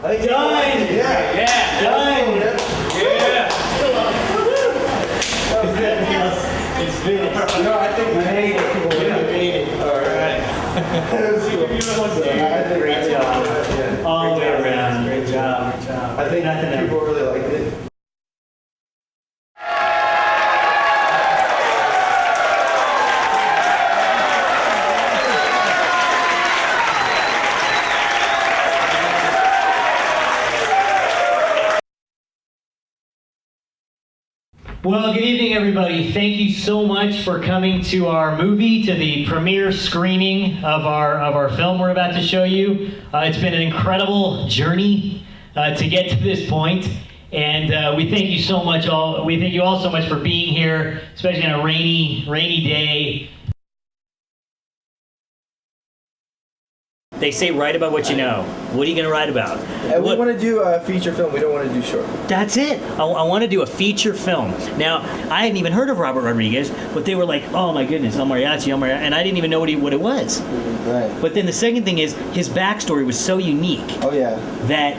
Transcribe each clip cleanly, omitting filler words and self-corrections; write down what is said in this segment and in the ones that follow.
Done! Yeah, done! Yeah! It's finished. No, I think we made it. All right. Great job. All the way around. Great job. I think people really liked it. Well, good evening, everybody. Thank you so much for coming to our movie, to the premiere screening of our film we're about to show you. It's been an incredible journey to get to this point, and we thank you so much. We thank you all so much for being here, especially on a rainy day. They say write about what you know. What are you going to write about? And we want to do a feature film. We don't want to do short. That's it. I want to do a feature film. Now, I hadn't even heard of Robert Rodriguez, but they were like, oh my goodness, El Mariachi, and I didn't even know what it was. Right. But then the second thing is, his backstory was so unique. Oh, yeah. That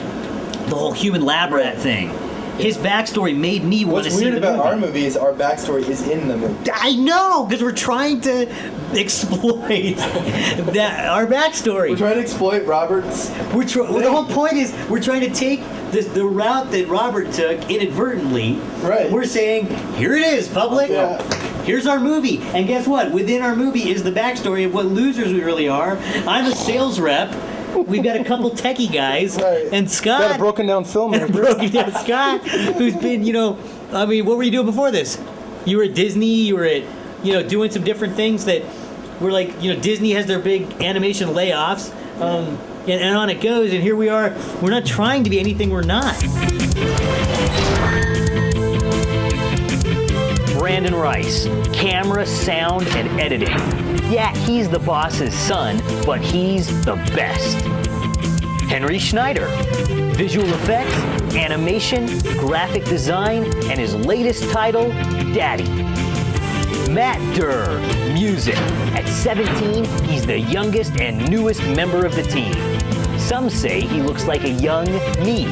the whole human lab rat thing, his backstory made me want to see the movie. What's weird about our movie is our backstory is in the movie. I know, because we're trying to exploit our backstory. We're trying to exploit Robert's. The whole point is we're trying to take the route that Robert took inadvertently. Right. We're saying, here it is, public. Yeah. Here's our movie. And guess what? Within our movie is the backstory of what losers we really are. I'm a sales rep. We've got a couple techie guys. Right. And Scott. Got a broken down filmmaker. Broken down Scott, who's been, what were you doing before this? You were at Disney, you were at, doing some different things that were like, Disney has their big animation layoffs. And on it goes, and here we are. We're not trying to be anything we're not. Brandon Rice, camera, sound, and editing. Yeah, he's the boss's son, but he's the best. Henry Schneider, visual effects, animation, graphic design, and his latest title, Daddy. Matt Durr, music. At 17, he's the youngest and newest member of the team. Some say he looks like a young me.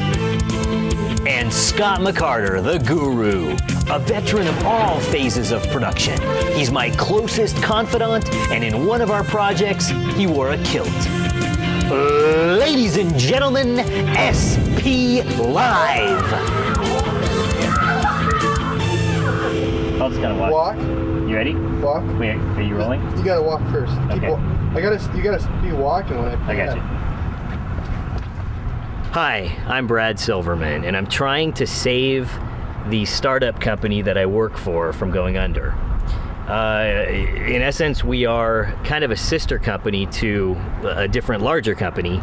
And Scott McCarter, the guru, a veteran of all phases of production. He's my closest confidant, and in one of our projects, he wore a kilt. Ladies and gentlemen, SP Live. I'll just kind of Walk. You ready? Walk. Wait, are you rolling? You gotta walk first. Okay. You gotta be walking when I got you. Hi, I'm Brad Silverman, and I'm trying to save the startup company that I work for from going under. In essence, we are kind of a sister company to a different, larger company,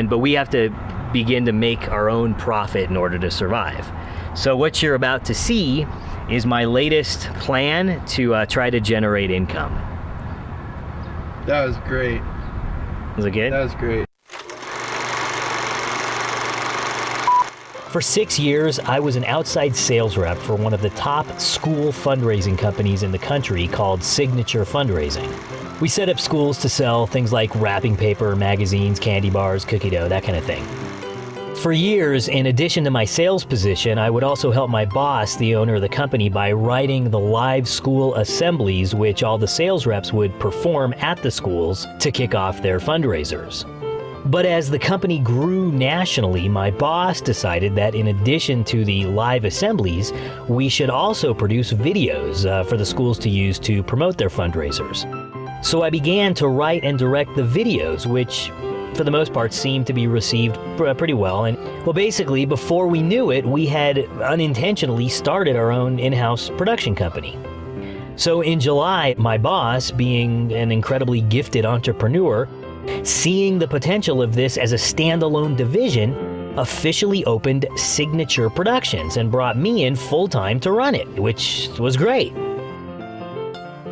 but we have to begin to make our own profit in order to survive. So what you're about to see is my latest plan to try to generate income. That was great. Was it good? That was great. For 6 years, I was an outside sales rep for one of the top school fundraising companies in the country called Signature Fundraising. We set up schools to sell things like wrapping paper, magazines, candy bars, cookie dough, that kind of thing. For years, in addition to my sales position, I would also help my boss, the owner of the company, by writing the live school assemblies which all the sales reps would perform at the schools to kick off their fundraisers. But as the company grew nationally, my boss decided that in addition to the live assemblies, we should also produce videos for the schools to use to promote their fundraisers. So I began to write and direct the videos, which for the most part seemed to be received pretty well. And well, basically, before we knew it, we had unintentionally started our own in-house production company. So in July, my boss, being an incredibly gifted entrepreneur, seeing the potential of this as a standalone division, officially opened Signature Productions and brought me in full-time to run it, which was great.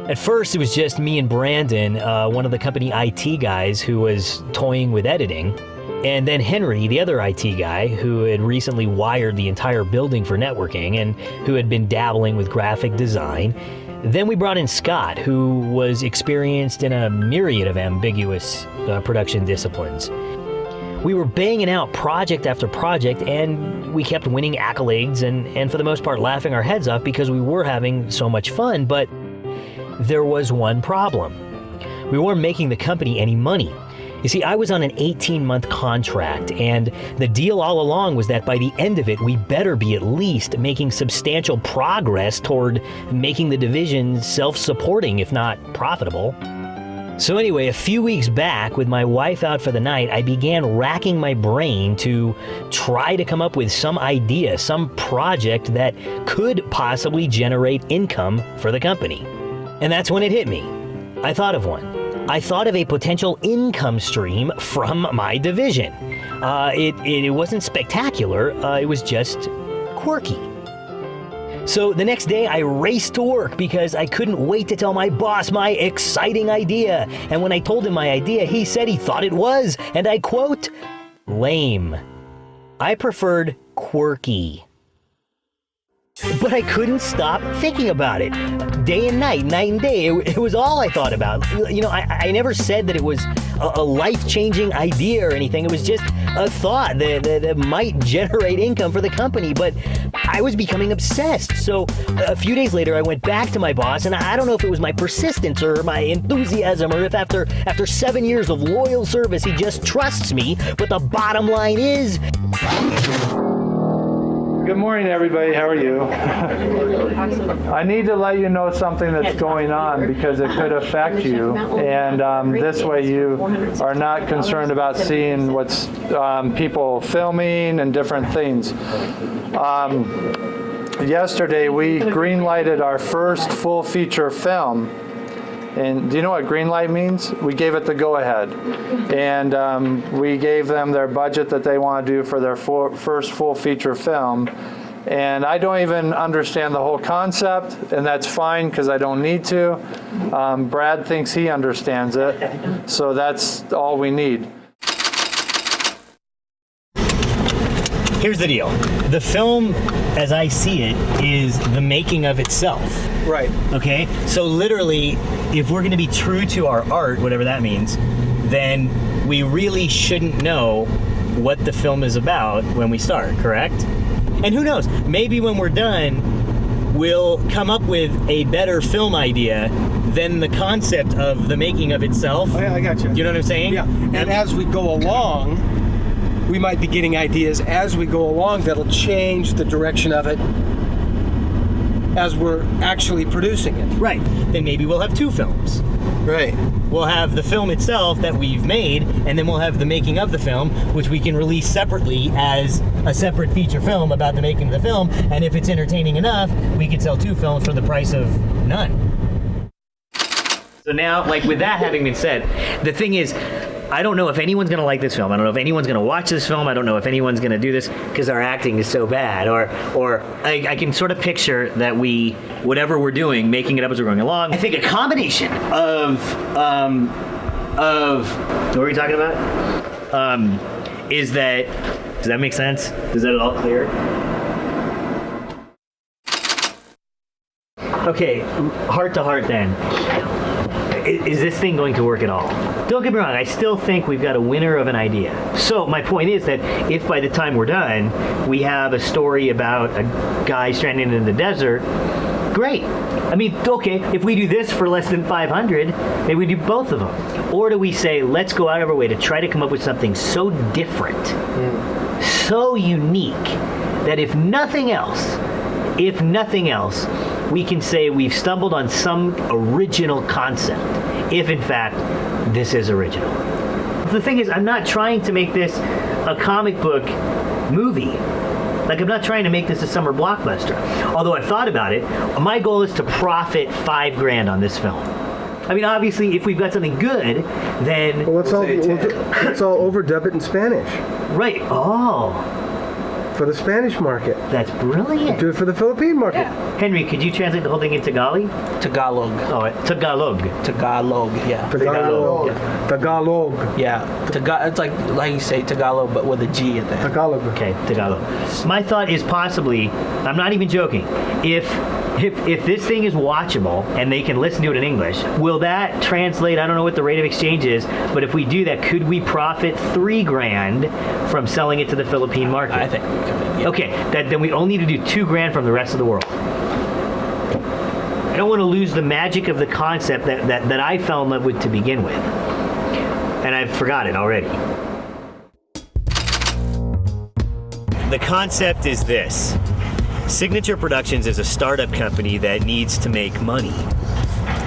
At first, it was just me and Brandon, one of the company IT guys who was toying with editing, and then Henry, the other IT guy, who had recently wired the entire building for networking and who had been dabbling with graphic design. Then we brought in Scott, who was experienced in a myriad of ambiguous production disciplines. We were banging out project after project, and we kept winning accolades and for the most part laughing our heads off because we were having so much fun. But there was one problem. We weren't making the company any money. You see, I was on an 18-month contract, and the deal all along was that by the end of it, we better be at least making substantial progress toward making the division self-supporting, if not profitable. So anyway, a few weeks back, with my wife out for the night, I began racking my brain to try to come up with some idea, some project that could possibly generate income for the company. And that's when it hit me. I thought of one. I thought of a potential income stream from my division. It wasn't spectacular, it was just quirky. So the next day I raced to work because I couldn't wait to tell my boss my exciting idea. And when I told him my idea, he said he thought it was, and I quote, lame. I preferred quirky. But I couldn't stop thinking about it. Day and night, night and day. It was all I thought about. You know, I never said that it was a life-changing idea or anything. It was just a thought that might generate income for the company. But I was becoming obsessed. So a few days later, I went back to my boss, and I don't know if it was my persistence or my enthusiasm or if after 7 years of loyal service, he just trusts me. But the bottom line is... Good morning, everybody. How are you? I need to let you know something that's going on because it could affect you, and this way you are not concerned about seeing what's people filming and different things. Yesterday, we green-lighted our first full feature film. And do you know what green light means? We gave it the go-ahead. And we gave them their budget that they want to do for their first full feature film. And I don't even understand the whole concept, and that's fine because I don't need to. Brad thinks he understands it, so that's all we need. Here's the deal. The film, as I see it, is the making of itself. Right. Okay? So literally, if we're going to be true to our art, whatever that means, then we really shouldn't know what the film is about when we start, correct? And who knows? Maybe when we're done, we'll come up with a better film idea than the concept of the making of itself. Oh, yeah, I got you. You know what I'm saying? Yeah. And as we go along, we might be getting ideas as we go along that'll change the direction of it as we're actually producing it. Right. Then maybe we'll have two films. Right. We'll have the film itself that we've made, and then we'll have the making of the film, which we can release separately as a separate feature film about the making of the film. And if it's entertaining enough, we could sell two films for the price of none. So now, like with that having been said, the thing is, I don't know if anyone's going to like this film. I don't know if anyone's going to watch this film. I don't know if anyone's going to do this because our acting is so bad. Or I can sort of picture that whatever we're doing, making it up as we're going along. I think a combination of what were we talking about? Is that, does that make sense? Is that all clear? Okay, heart to heart then. Is this thing going to work at all? Don't get me wrong, I still think we've got a winner of an idea. So my point is that if by the time we're done, we have a story about a guy stranded in the desert, great. I mean, okay, if we do this for less than 500, maybe we do both of them. Or do we say, let's go out of our way to try to come up with something so different, so unique, that if nothing else, we can say we've stumbled on some original concept, if in fact this is original. The thing is, I'm not trying to make this a comic book movie. Like, I'm not trying to make this a summer blockbuster. Although I've thought about it, my goal is to profit $5,000 on this film. I mean, obviously, if we've got something good, then... Well, let's all overdub it in Spanish. Right. Oh. For the Spanish market. That's brilliant. Do it for the Philippine market. Yeah. Henry, could you translate the whole thing in Tagalog? Tagalog. Oh, Tagalog. Tagalog, yeah. Tagalog. Yeah. Tagalog. Yeah. It's like you say Tagalog, but with a G at the end. Tagalog. Okay, Tagalog. My thought is possibly, I'm not even joking, if if this thing is watchable and they can listen to it in English, will that translate? I don't know what the rate of exchange is, but if we do that, could we profit $3,000 from selling it to the Philippine market? I think we could. Yeah. Okay, then we only need to do $2,000 from the rest of the world. I don't want to lose the magic of the concept that I fell in love with to begin with. And I've forgot it already. The concept is this. Signature Productions is a startup company that needs to make money.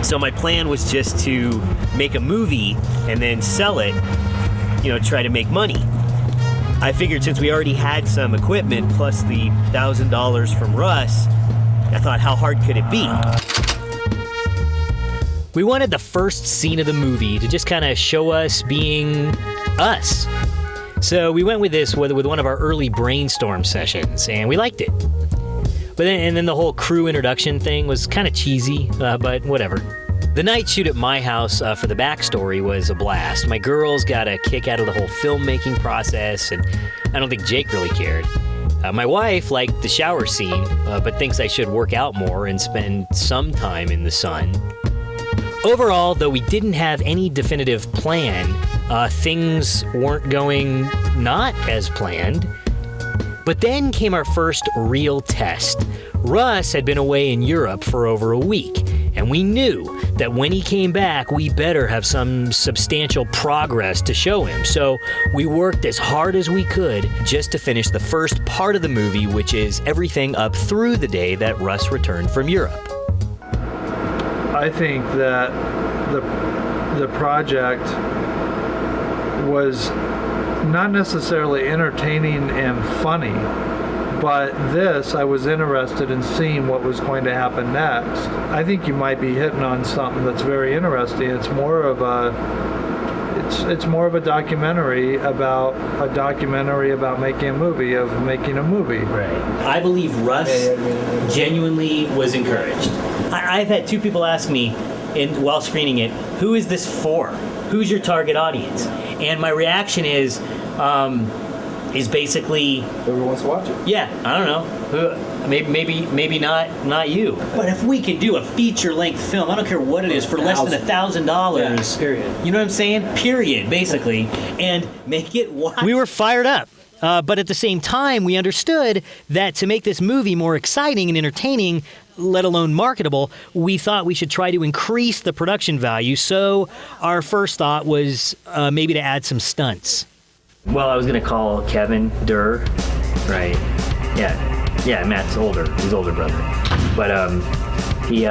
So my plan was just to make a movie and then sell it, try to make money. I figured since we already had some equipment plus the $1,000 from Russ, I thought, how hard could it be? We wanted the first scene of the movie to just kind of show us being us. So we went with this with one of our early brainstorm sessions, and we liked it. But then the whole crew introduction thing was kind of cheesy, but whatever. The night shoot at my house for the backstory was a blast. My girls got a kick out of the whole filmmaking process, and I don't think Jake really cared. My wife liked the shower scene, but thinks I should work out more and spend some time in the sun. Overall, though we didn't have any definitive plan, things weren't going not as planned. But then came our first real test. Russ had been away in Europe for over a week, and we knew that when he came back, we better have some substantial progress to show him. So we worked as hard as we could just to finish the first part of the movie, which is everything up through the day that Russ returned from Europe. I think that the project was not necessarily entertaining and funny, but I was interested in seeing what was going to happen next. I think you might be hitting on something that's very interesting. It's more of a documentary about making a movie Right. I believe Russ genuinely was encouraged. I've had two people ask me while screening it, who is this for? Who's your target audience? And my reaction is basically, Whoever wants to watch it. yeah, I don't know. Maybe not you. But if we could do a feature-length film, I don't care what it is, for less than $1,000. Period. You know what I'm saying? Period, basically, and make it watch. We were fired up. But at the same time, we understood that to make this movie more exciting and entertaining, let alone marketable, we thought we should try to increase the production value. So our first thought was maybe to add some stunts. Well, I was going to call Kevin Durr. Right. Yeah, Matt's older. His older brother. But he's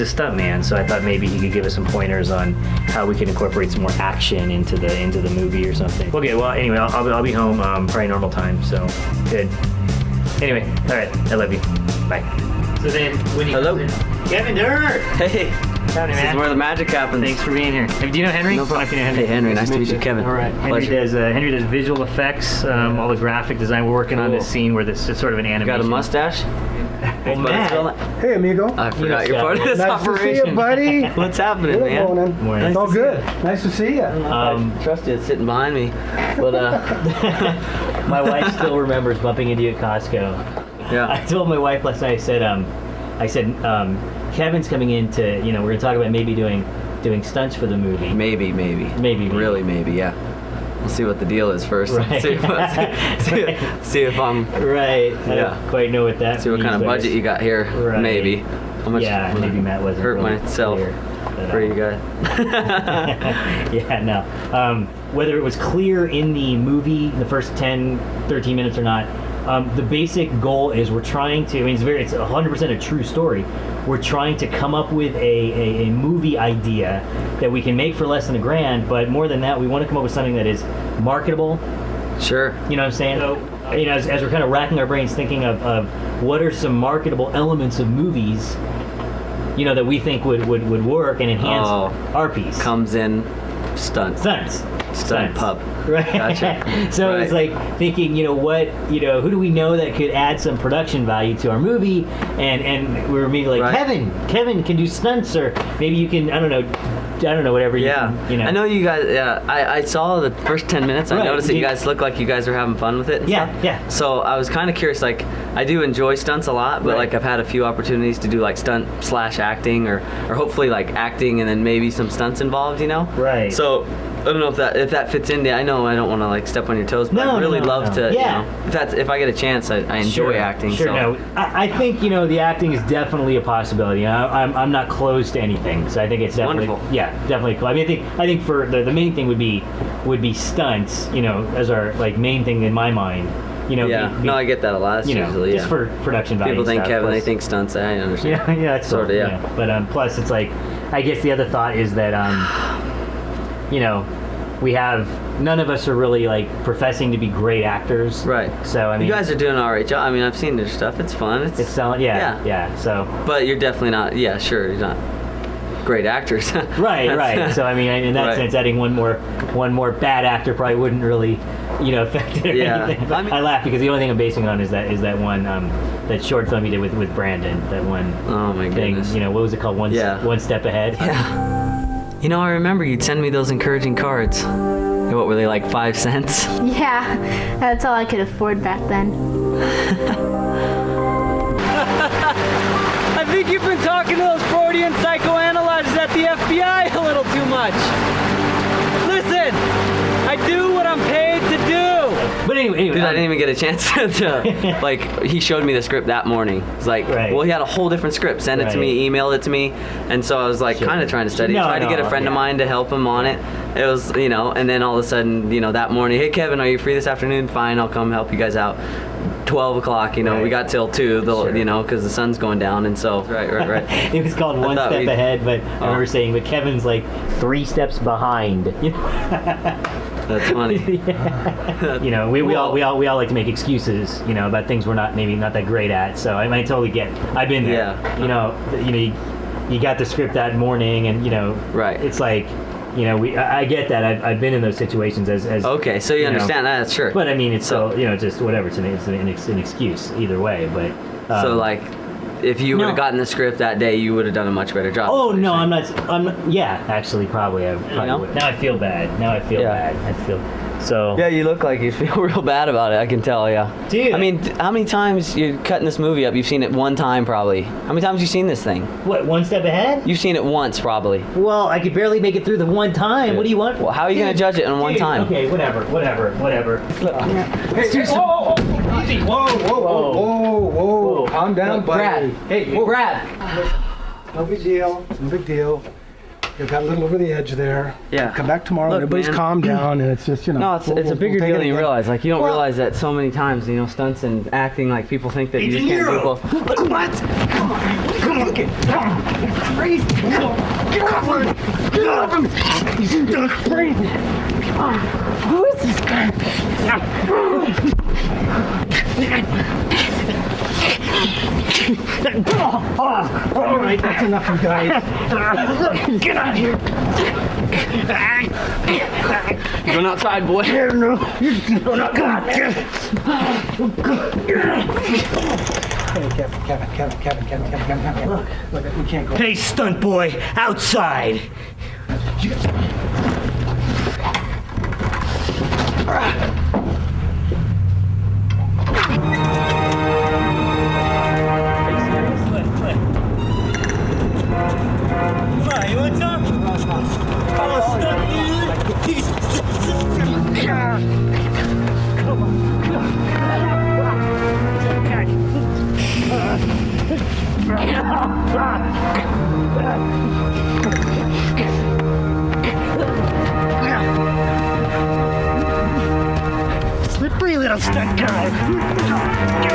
a stuntman, so I thought maybe he could give us some pointers on how we can incorporate some more action into the movie or something. Okay, well, anyway, I'll be home probably normal time, so good. Anyway, all right, I love you. Bye. So then, when he Hello. comes in, Kevin Durr! Hey, Howdy, this man. is where the magic happens. Thanks for being here. Do you know Henry? No problem. If you know Henry. Hey, Henry, nice to meet you. Kevin. All right. Henry does visual effects, all the graphic design. We're working on this scene where this is sort of an animation. Got a mustache? Well, Matt. Hey, amigo. I forgot you're Scott. part of this Nice to see operation. you, buddy. What's happening, Good man? morning. Morning. Oh, good. Nice to see you. I trust you. It's sitting behind me. But My wife still remembers bumping into you at Costco. I yeah. told my wife last night. I said, Kevin's coming in to, we're gonna talk about maybe doing stunts for the movie. Maybe. Really, maybe. Yeah. We'll see what the deal is first. Right. see if I'm. Right. I Yeah. don't quite know what that See what means, kind of but budget you got here. Right. Maybe. How much? Yeah, maybe Matt wasn't hurt really myself clear, but, for you guys. Yeah, no. Whether it was clear in the movie, the first 10, 13 minutes or not, the basic goal is we're trying to, it's 100% a true story. We're trying to come up with a movie idea that we can make for less than $1,000, but more than that, we want to come up with something that is marketable. Sure. You know what I'm saying? So, as we're kind of racking our brains thinking of what are some marketable elements of movies, that we think would work and enhance our piece. Comes in stunts. Stunt pub. Right. Gotcha. So Right. it's like thinking, who do we know that could add some production value to our movie? And we were immediately like, Right. Kevin can do stunts, or maybe you can, I don't know, don't know, whatever Yeah, you know. I know you guys. Yeah, I saw the first 10 minutes. I Right, noticed that you you- guys looked like you guys were having fun with it. And Yeah, stuff. yeah. So I was kind of curious. Like, I do enjoy stunts a lot, but Right. like I've had a few opportunities to do like stunt / acting, or hopefully like acting and then maybe some stunts involved. You know. Right. So I don't know if that fits into. I know I don't want to like step on your toes, but No, I really no, love no. to. Yeah. You know, if I get a chance, I enjoy acting. Sure, so. no. I think, you know, the acting is definitely a possibility. I'm not closed to anything, so I think it's definitely Wonderful. Yeah, definitely cool. I mean, I think for the main thing would be stunts, you know, as our like main thing in my mind. You know, Yeah. No, I get that a lot. It's you know, usually, just for production value. people think stuff. Kevin, they Plus- think stunts. I understand. Yeah, yeah, that's Sorta, cool. yeah. But plus, it's like, I guess the other thought is that, you know, we have none of us are really like professing to be great actors. Right. So I mean, You guys are doing an alright job. I mean, I've seen their stuff. It's fun. it's selling. Yeah. So. But you're definitely not. Yeah, sure. You're not great actors. Right. So I mean, in that Right. sense, adding one more bad actor probably wouldn't really, you know, affect it or Yeah. anything. But I mean- I laugh because the only thing I'm basing it on is that one that short film you did with Brandon. That one Oh my thing. goodness. You know, what was it called? One step ahead. Yeah. You know, I remember you'd send me those encouraging cards. What were they, like 5 cents? Yeah, that's all I could afford back then. I think you've been talking to those Freudian psychoanalyzers at the FBI a little too much. Listen, I do what I'm paid to do. But anyway, Dude, I didn't even get a chance to, like, he showed me the script that morning. It's like, Right. well, he had a whole different script. Sent it to me, emailed it to me. And so I was like, Sure. kind of trying to study. No, Tried to get a friend of yeah. mine to help him on it. It was, you know, and then all of a sudden, you know, that morning, hey, Kevin, are you free this afternoon? Fine, I'll come help you guys out. 12 o'clock, you know, we Right. got till 2, Sure. you know, because the sun's going down. And so, right. It was called One thought Step we- Ahead, but I Oh. remember saying, but Kevin's like 3 steps behind. You know, That's funny. you know, we all like to make excuses, you know, about things we're maybe not that great at. So I totally get. I've been there. Yeah. You know, you got the script that morning, and you know, Right. It's like, you know, I get that. I've been in those situations as Okay, so you know, understand that, sure. But I mean, it's So- so you know, just whatever. It's an excuse either way. But So, like, if you would have no. gotten the script that day, you would have done a much better job. Oh is what no, you're I'm saying. not. I'm not, yeah, actually, probably. I probably know? would. Now I feel bad. Yeah. I feel so. Yeah, you look like you feel real bad about it. I can tell. Yeah. Dude. I mean, how many times you're cutting this movie up? You've seen it one time, probably. How many times have you seen this thing? What? One step ahead? You've seen it once, probably. Well, I could barely make it through the one time. What do you want? Well, how are you gonna judge it in one Dude, time? Okay, whatever. Hey, whoa, easy. Whoa. Calm down, buddy. Brad. Hey, whoa. Brad. No big deal. No big deal. You got a little over the edge there. Yeah. Come back tomorrow. Look, Everybody's man. calmed down, and it's just, you know. No, it's a bigger we'll deal take it than you again. realize. Like, you don't Well- realize that so many times, you know, stunts and acting, like, people think that you just can't do both. What? Come on. Get crazy. Get off of me. Get off of me. You're crazy. Who is this guy? All right, that's enough, you guys. Get out of here. Going outside, boy. No, you're not going. Kevin. Look, we can't go. Hey, stunt boy, outside. Slippery little stunt guy.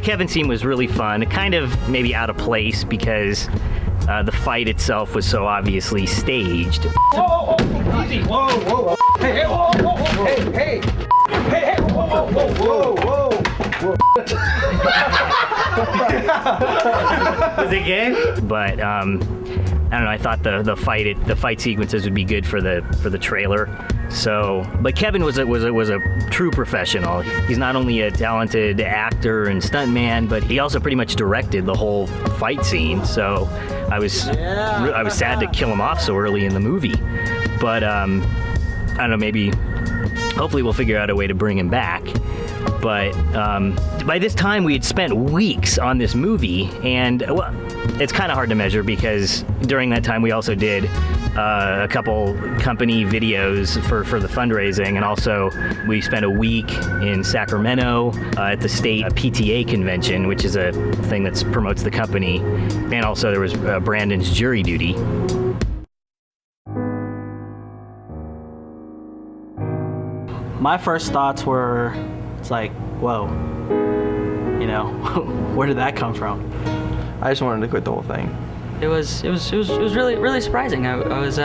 Kevin scene was really fun, kind of maybe out of place because the fight itself was so obviously staged. Whoa, easy. Whoa, whoa. Hey, whoa, whoa, whoa. Hey. Hey, whoa, whoa, whoa. Was it game? But I don't know. I thought the fight sequences would be good for the trailer. So, but Kevin was a true professional. He's not only a talented actor and stuntman, but he also pretty much directed the whole fight scene. So, I was sad to kill him off so early in the movie. But I don't know. Maybe, hopefully, we'll figure out a way to bring him back. But by this time, we had spent weeks on this movie, and well, it's kind of hard to measure because during that time we also did a couple company videos for the fundraising, and also we spent a week in Sacramento at the state PTA convention, which is a thing that promotes the company, and also there was Brandon's jury duty. My first thoughts were, it's like, whoa, you know, where did that come from? I just wanted to quit the whole thing. It was really surprising. I was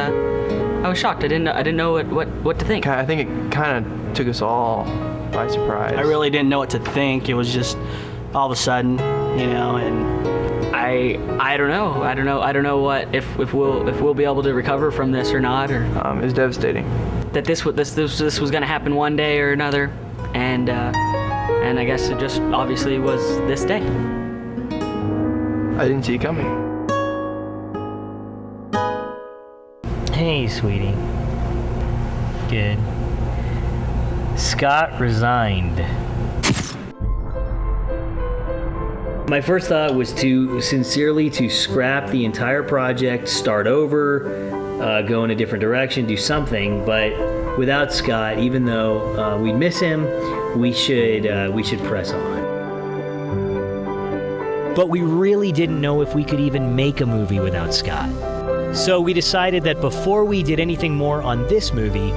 shocked. I didn't know what to think. I think it kind of took us all by surprise. I really didn't know what to think. It was just all of a sudden, you know, and I don't know. I don't know what if we'll be able to recover from this or not, or It was devastating. that this was going to happen one day or another, and I guess it just obviously was this day. I didn't see it coming. Hey, sweetie. Good. Scott resigned. My first thought was to sincerely scrap the entire project, start over, go in a different direction, do something. But without Scott, even though we'd miss him, we should press on. But we really didn't know if we could even make a movie without Scott. So we decided that before we did anything more on this movie,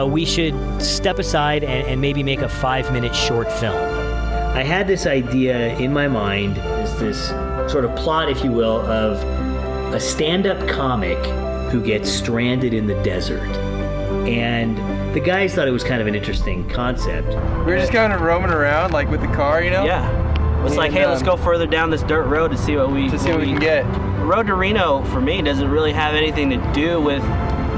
we should step aside and maybe make a 5-minute short film. I had this idea in my mind, this sort of plot, if you will, of a stand-up comic who gets stranded in the desert. And the guys thought it was kind of an interesting concept. We were just kind of roaming around, like with the car, you know? yeah. It's like, hey, let's go further down this dirt road to see what we can get. The road to Reno, for me, doesn't really have anything to do with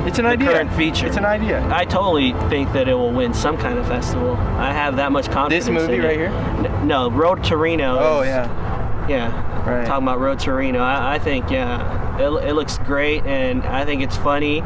It's an the idea. current feature. It's an idea. I totally think that it will win some kind of festival. I have that much confidence This movie in right it. here? No, Road to Reno. Oh, is- yeah. Yeah. Right. Talking about Road to Reno. I think, yeah, it looks great, and I think it's funny.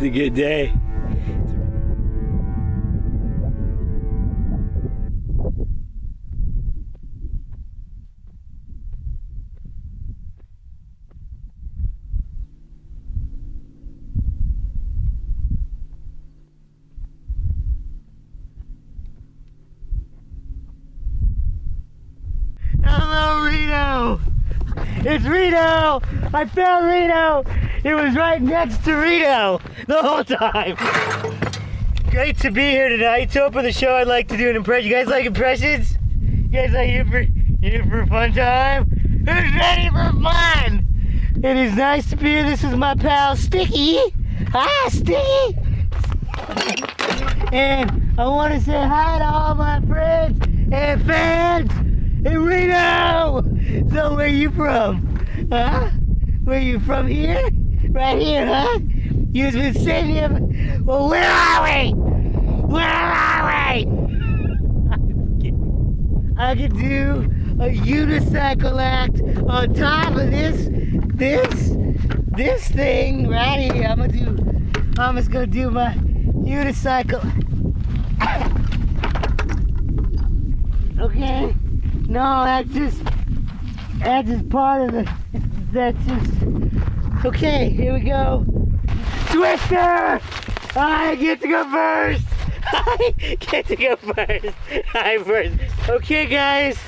a good day. Hello, Reno! It's Reno! I found Reno! It was right next to Reno the whole time! Great to be here tonight. To open the show, I'd like to do an impression. You guys like impressions? You guys like here for a fun time? Who's ready for fun? It is nice to be here. This is my pal Sticky. Hi, Sticky! And I want to say hi to all my friends and fans in Reno! So where you from? Huh? Where you from here? Right here, huh? You've been sitting here. Well, where are we? Where are we? I could do a unicycle act on top of this thing right here. I'm just gonna do my unicycle. Okay. No, that's just part of it. That's just okay. Here we go. Twister! I get to go first. I get to go first. I'm first. Okay, guys.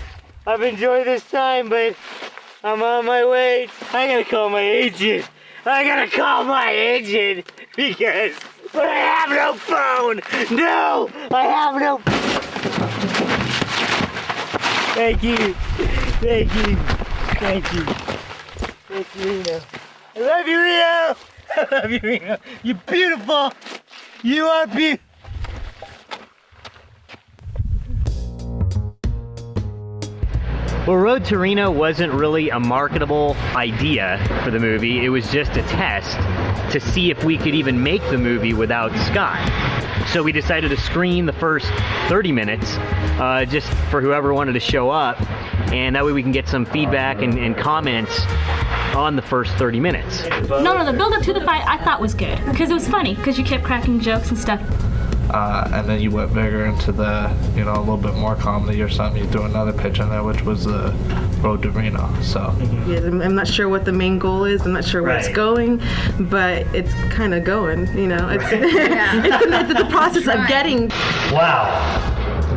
I've enjoyed this time, but I'm on my way. I gotta call my agent. Because but I have no phone. No, I have no. Thank you, Reno. I love you, Reno. You're beautiful. You are beautiful. Well, Road to Reno wasn't really a marketable idea for the movie. It was just a test to see if we could even make the movie without Scott. So we decided to screen the first 30 minutes just for whoever wanted to show up, and that way we can get some feedback and comments on the first 30 minutes. No, the build up to the fight I thought was good because it was funny because you kept cracking jokes and stuff. And then you went bigger into the, a little bit more comedy or something. You threw another pitch in there, which was the Road to Reno. So yeah, I'm not sure what the main goal is. I'm not sure where it's going, but it's kind of going. It's it's the process of getting. Wow,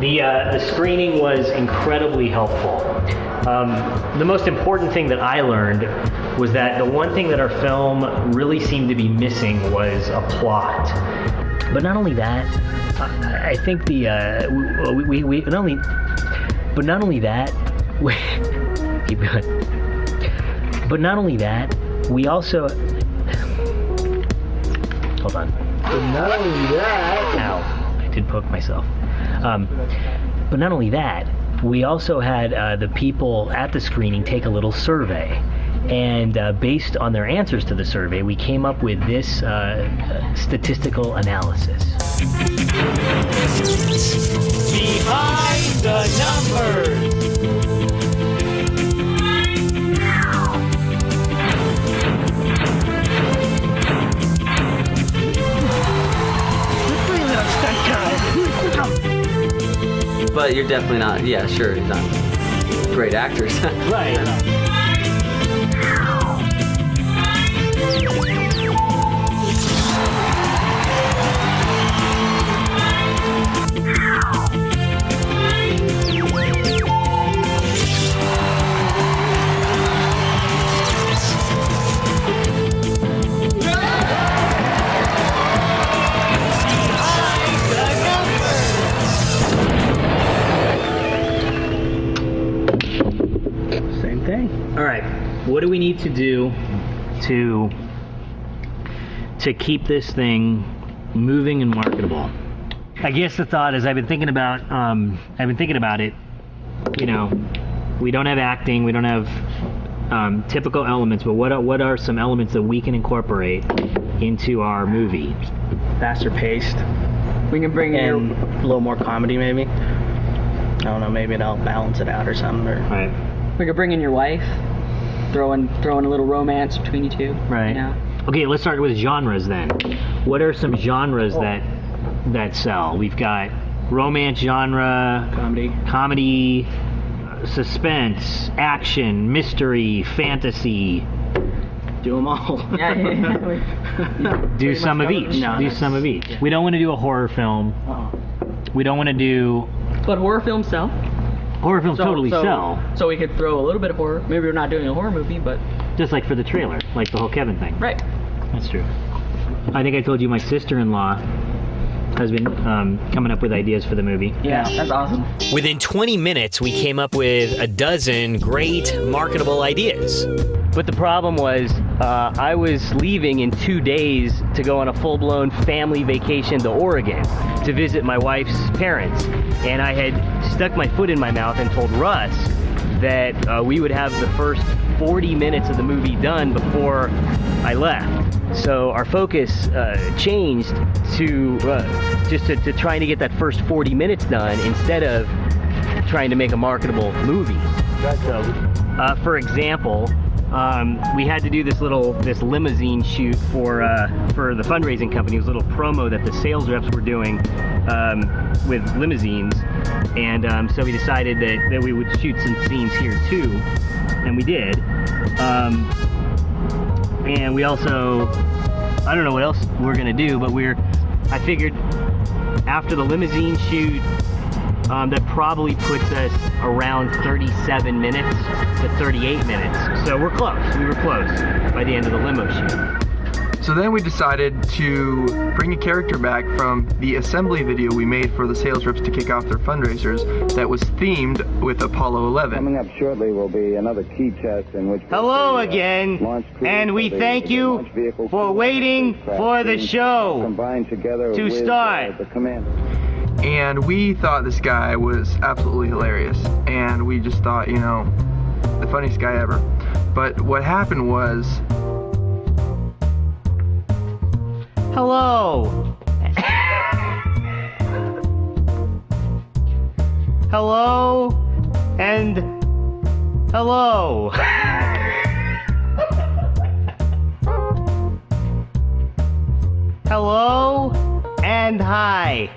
the screening was incredibly helpful. The most important thing that I learned was that the one thing that our film really seemed to be missing was a plot. But not only that, I think we keep going. But not only that, we also hold on. But not only that, ow, I did poke myself. But not only that, we also had the people at the screening take a little survey. And based on their answers to the survey, we came up with this statistical analysis. Behind the numbers! But you're definitely not, yeah, sure, he's not great actors. Right. All right, what do we need to do to keep this thing moving and marketable? I guess the thought is I've been thinking about it. We don't have acting, we don't have typical elements, but what are some elements that we can incorporate into our movie? Faster paced. We can bring in a little more comedy, maybe. I don't know, maybe it'll balance it out or something. Right. We could bring in your wife, throw in a little romance between you two. Right. Okay, let's start with genres then. What are some genres that sell? We've got romance genre, comedy, suspense, action, mystery, fantasy. Do them all. Do some of each. Do some of each. We don't want to do a horror film. We don't want to do. But horror films sell. Horror films totally sell. So we could throw a little bit of horror. Maybe we're not doing a horror movie, but just like for the trailer, like the whole Kevin thing. Right. That's true. I think I told you my sister-in-law has been coming up with ideas for the movie. Yeah, that's awesome. Within 20 minutes, we came up with a dozen great marketable ideas. But the problem was, I was leaving in 2 days to go on a full-blown family vacation to Oregon to visit my wife's parents. And I had stuck my foot in my mouth and told Russ that we would have the first 40 minutes of the movie done before I left. So our focus changed to just to trying to get that first 40 minutes done instead of trying to make a marketable movie. So, for example, we had to do this limousine shoot for the fundraising company. It was a little promo that the sales reps were doing with limousines, and so we decided that we would shoot some scenes here too, and we did. And we also, I don't know what else we're gonna do, but I figured after the limousine shoot, that probably puts us around 37 minutes to 38 minutes. So we're close. We were close by the end of the limo shoot. So then we decided to bring a character back from the assembly video we made for the sales reps to kick off their fundraisers that was themed with Apollo 11. Coming up shortly will be another key test in which... Hello again, and we thank you for waiting for the show to start. And we thought this guy was absolutely hilarious, and we just thought, you know, the funniest guy ever. But what happened was... Hello. Hello and hello. Hello and hi.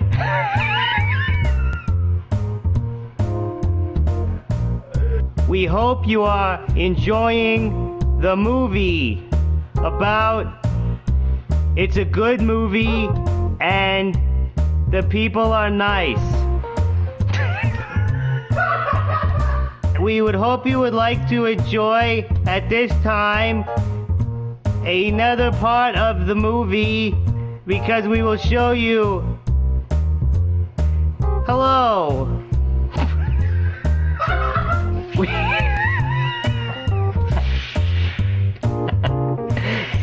We hope you are enjoying the movie about... It's a good movie, and the people are nice. We would hope you would like to enjoy, at this time, another part of the movie, because we will show you... Hello.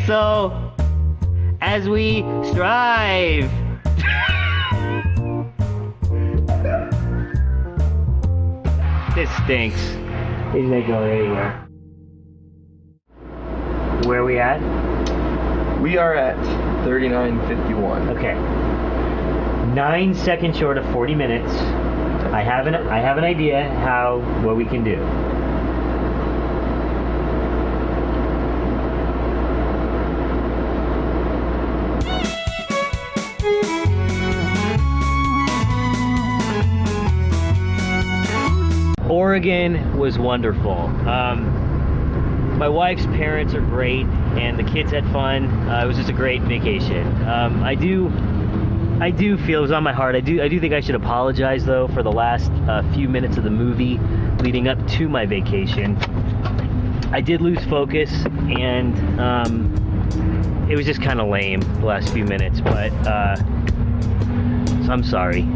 So... as we strive. This stinks. These ain't going anywhere. Where are we at? We are at 39:51. Okay. 9 seconds short of 40 minutes. I have an idea what we can do. Oregon was wonderful. My wife's parents are great, and the kids had fun. It was just a great vacation. I do feel it was on my heart. I do think I should apologize though for the last few minutes of the movie leading up to my vacation. I did lose focus, and it was just kind of lame the last few minutes. But so I'm sorry.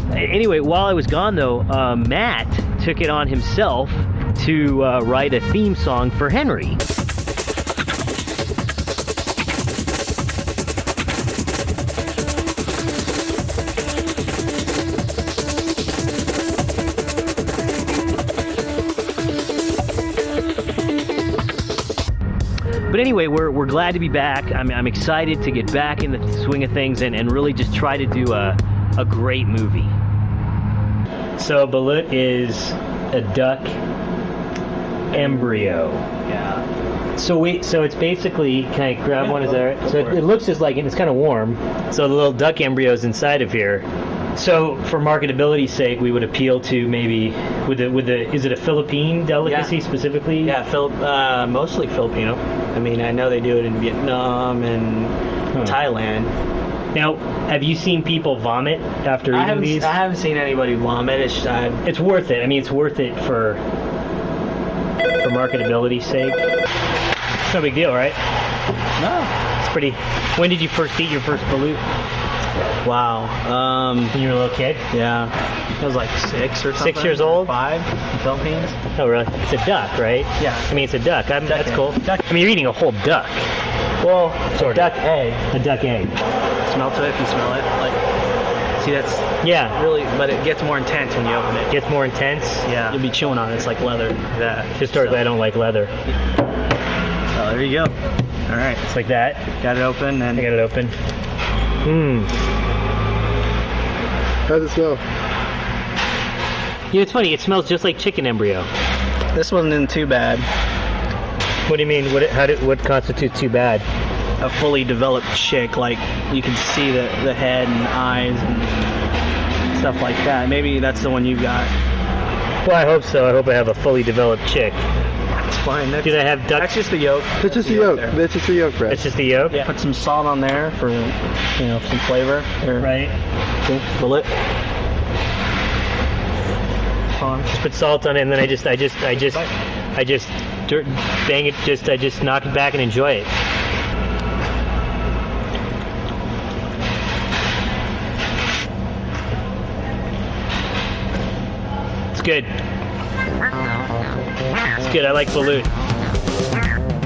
Anyway, while I was gone though, Matt took it on himself to write a theme song for Henry. But anyway, we're glad to be back. I'm excited to get back in the swing of things and really just try to do a great movie. So Balut is a duck embryo. Yeah. So it's basically, can I grab one? Is that right? So it looks just like, it's kind of warm. So the little duck embryo's inside of here. So for marketability's sake, we would appeal to maybe is it a Philippine delicacy specifically? Yeah, mostly Filipino. I mean, I know they do it in Vietnam and Thailand. Now, have you seen people vomit after eating these? I haven't seen anybody vomit. It's worth it. I mean, it's worth it for marketability's sake. It's no big deal, right? No. It's pretty. When did you first eat your first balut? Wow. When you were a little kid? Yeah. I was like 6 or something. 6 years old? 5 in Philippines. Oh, really? It's a duck, right? Yeah. I mean, it's a duck. That's cool. I mean, you're eating a whole duck. Well, sort of. Duck egg. A duck egg. Smell to it if you smell it. Like, see, that's really, but it gets more intense when you open it. Gets more intense? Yeah. You'll be chewing on it. It's like leather. Yeah. Historically, I don't like leather. Oh, there you go. All right. It's like that. Got it open. And I got it open. How does it smell? Yeah, it's funny. It smells just like chicken embryo. This wasn't too bad. What do you mean? What constitutes too bad? A fully developed chick, like you can see the head and eyes and stuff like that. Maybe that's the one you got. Well, I hope so. I hope I have a fully developed chick. It's fine. Did I have duck? That's just the yolk. That's just the yolk. That's just the yolk, Brad. It's just the yolk? Yeah. Put some salt on there for, some flavor. Right. Bullet. Just put salt on it, and then I just bang it. I just knock it back and enjoy it. It's good. It's good. I like balut.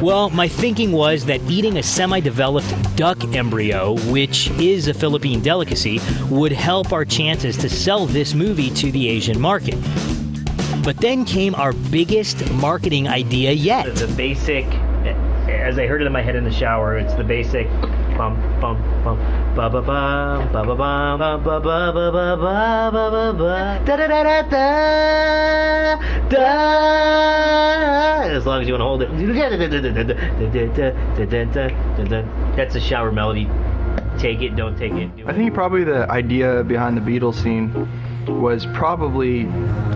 Well, my thinking was that eating a semi-developed duck embryo, which is a Philippine delicacy, would help our chances to sell this movie to the Asian market. But then came our biggest marketing idea yet. The basic, as I heard it in my head in the shower, it's the basic bum bum bum ba ba ba ba ba ba ba ba ba ba ba ba ba ba da da da da da. As long as you want to hold it. That's a shower melody. Take it, don't take it. I think probably the idea behind the Beatles scene was probably